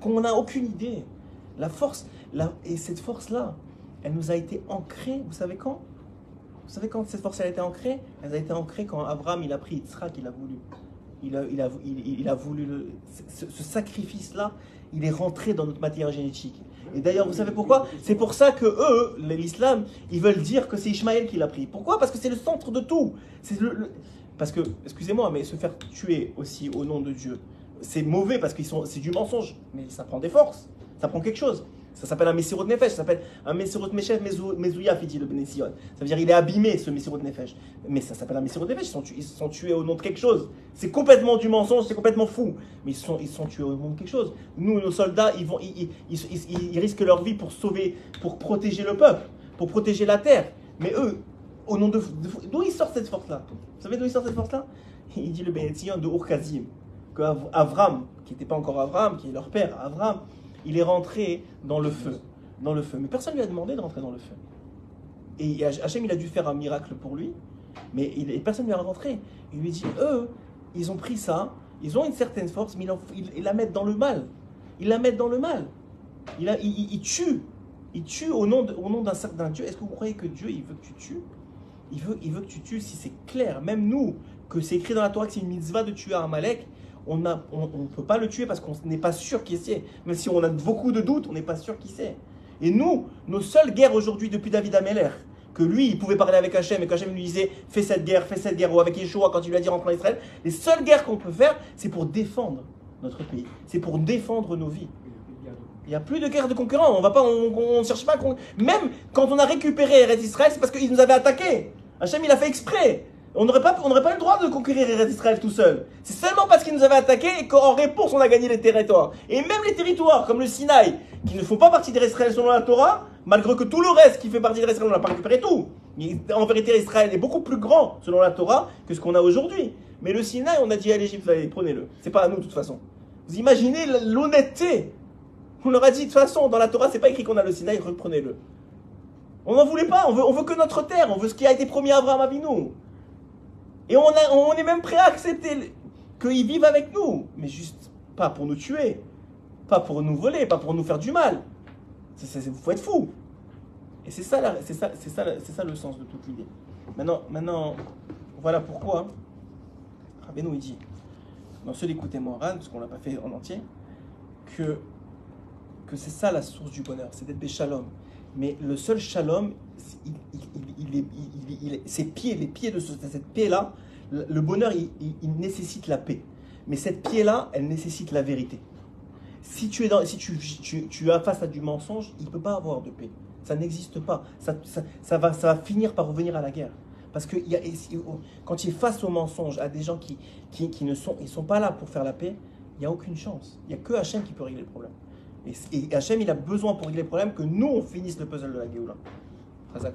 qu'on n'a aucune idée. La force, et cette force-là, elle nous a été ancrée. Vous savez quand? Vous savez quand cette force elle a été ancrée? Elle a été ancrée quand Abraham il a pris Yitzhak, il a voulu. Il a voulu ce sacrifice-là, il est rentré dans notre matière génétique. Et d'ailleurs, vous savez pourquoi? C'est pour ça que eux, l'islam, ils veulent dire que c'est Ishmaël qui l'a pris. Pourquoi? Parce que c'est le centre de tout. Parce que, excusez-moi, mais se faire tuer aussi au nom de Dieu, c'est mauvais parce que c'est du mensonge. Mais ça prend des forces, ça prend quelque chose. Ça s'appelle un Messirot Nefesh, ça s'appelle un Messirot Nefesh Mezouyaf, il dit le Bnei Sion. Ça veut dire il est abîmé ce Messirot Nefesh. Mais ça s'appelle un Messirot Nefesh, ils se sont tués au nom de quelque chose. C'est complètement du mensonge, c'est complètement fou. Mais ils sont tués au nom de quelque chose. Nous, nos soldats, ils risquent leur vie pour protéger le peuple, pour protéger la terre. Mais eux, au nom de d'où ils sortent cette force-là? Vous savez d'où ils sortent cette force-là? Il dit le Bnei Sion de Ur-Kazim, que Avram, qui n'était pas encore Avram, qui est leur père, Avram, il est rentré dans le feu. Mais personne ne lui a demandé de rentrer dans le feu. Et Hachem, il a dû faire un miracle pour lui, mais personne ne lui a rentré. Il lui dit, eux, ils ont pris ça, ils ont une certaine force, mais ils la mettent dans le mal. Ils la mettent dans le mal. Ils tuent. Ils tuent au nom d'un certain Dieu. Est-ce que vous croyez que Dieu, il veut que tu tues? Il veut que tu tues si c'est clair. Même nous, que c'est écrit dans la Torah que c'est une mitzvah de tuer un Amalek, on ne peut pas le tuer parce qu'on n'est pas sûr qui c'est. Même si on a beaucoup de doutes, on n'est pas sûr qui c'est. Et nous, nos seules guerres aujourd'hui depuis David Ameller, que lui, il pouvait parler avec Hachem et qu'Hachem lui disait fais cette guerre, ou avec Yeshua quand il lui a dit rentre en Israël, les seules guerres qu'on peut faire, c'est pour défendre notre pays. C'est pour défendre nos vies. Il n'y a plus de guerre de concurrents. On ne cherche pas. Même quand on a récupéré Eretz Israël, c'est parce qu'ils nous avaient attaqués. Hachem, il a fait exprès. On n'aurait pas eu le droit de conquérir Eretz Israël tout seul. C'est seulement parce qu'ils nous avaient attaqués et qu'en réponse, on a gagné les territoires. Et même les territoires, comme le Sinaï, qui ne font pas partie d'Eretz Israël selon la Torah, malgré que tout le reste qui fait partie d'Eretz Israël, on n'a pas récupéré tout. En vérité, Israël est beaucoup plus grand selon la Torah que ce qu'on a aujourd'hui. Mais le Sinaï, on a dit à l'Égypte, allez, prenez-le. C'est pas à nous de toute façon. Vous imaginez l'honnêteté. On leur a dit, de toute façon, dans la Torah, c'est pas écrit qu'on a le Sinaï, reprenez-le. On n'en voulait pas, on veut que notre terre, on veut ce qui a été promis à Abraham Avinu. Et on est même prêt à accepter qu'ils vivent avec nous. Mais juste, pas pour nous tuer, pas pour nous voler, pas pour nous faire du mal. Il faut être fou. Et c'est ça le sens de toute l'idée. Maintenant, voilà pourquoi Rabbeinu il dit, dans ce d'écouter Moran, parce qu'on ne l'a pas fait en entier, que c'est ça la source du bonheur, c'est d'être shalom. Mais le seul shalom, ses pieds, les pieds de cette paix-là, le bonheur, il nécessite la paix. Mais cette paix-là, elle nécessite la vérité. Si tu es face à du mensonge, il ne peut pas avoir de paix. Ça n'existe pas. Ça va finir par revenir à la guerre. Parce que quand tu es face au mensonge, à des gens qui ne sont pas là pour faire la paix, il n'y a aucune chance. Il n'y a que Hachem qui peut régler le problème. Et Hachem, il a besoin pour régler le problème que nous, on finisse le puzzle de la Géoula. Très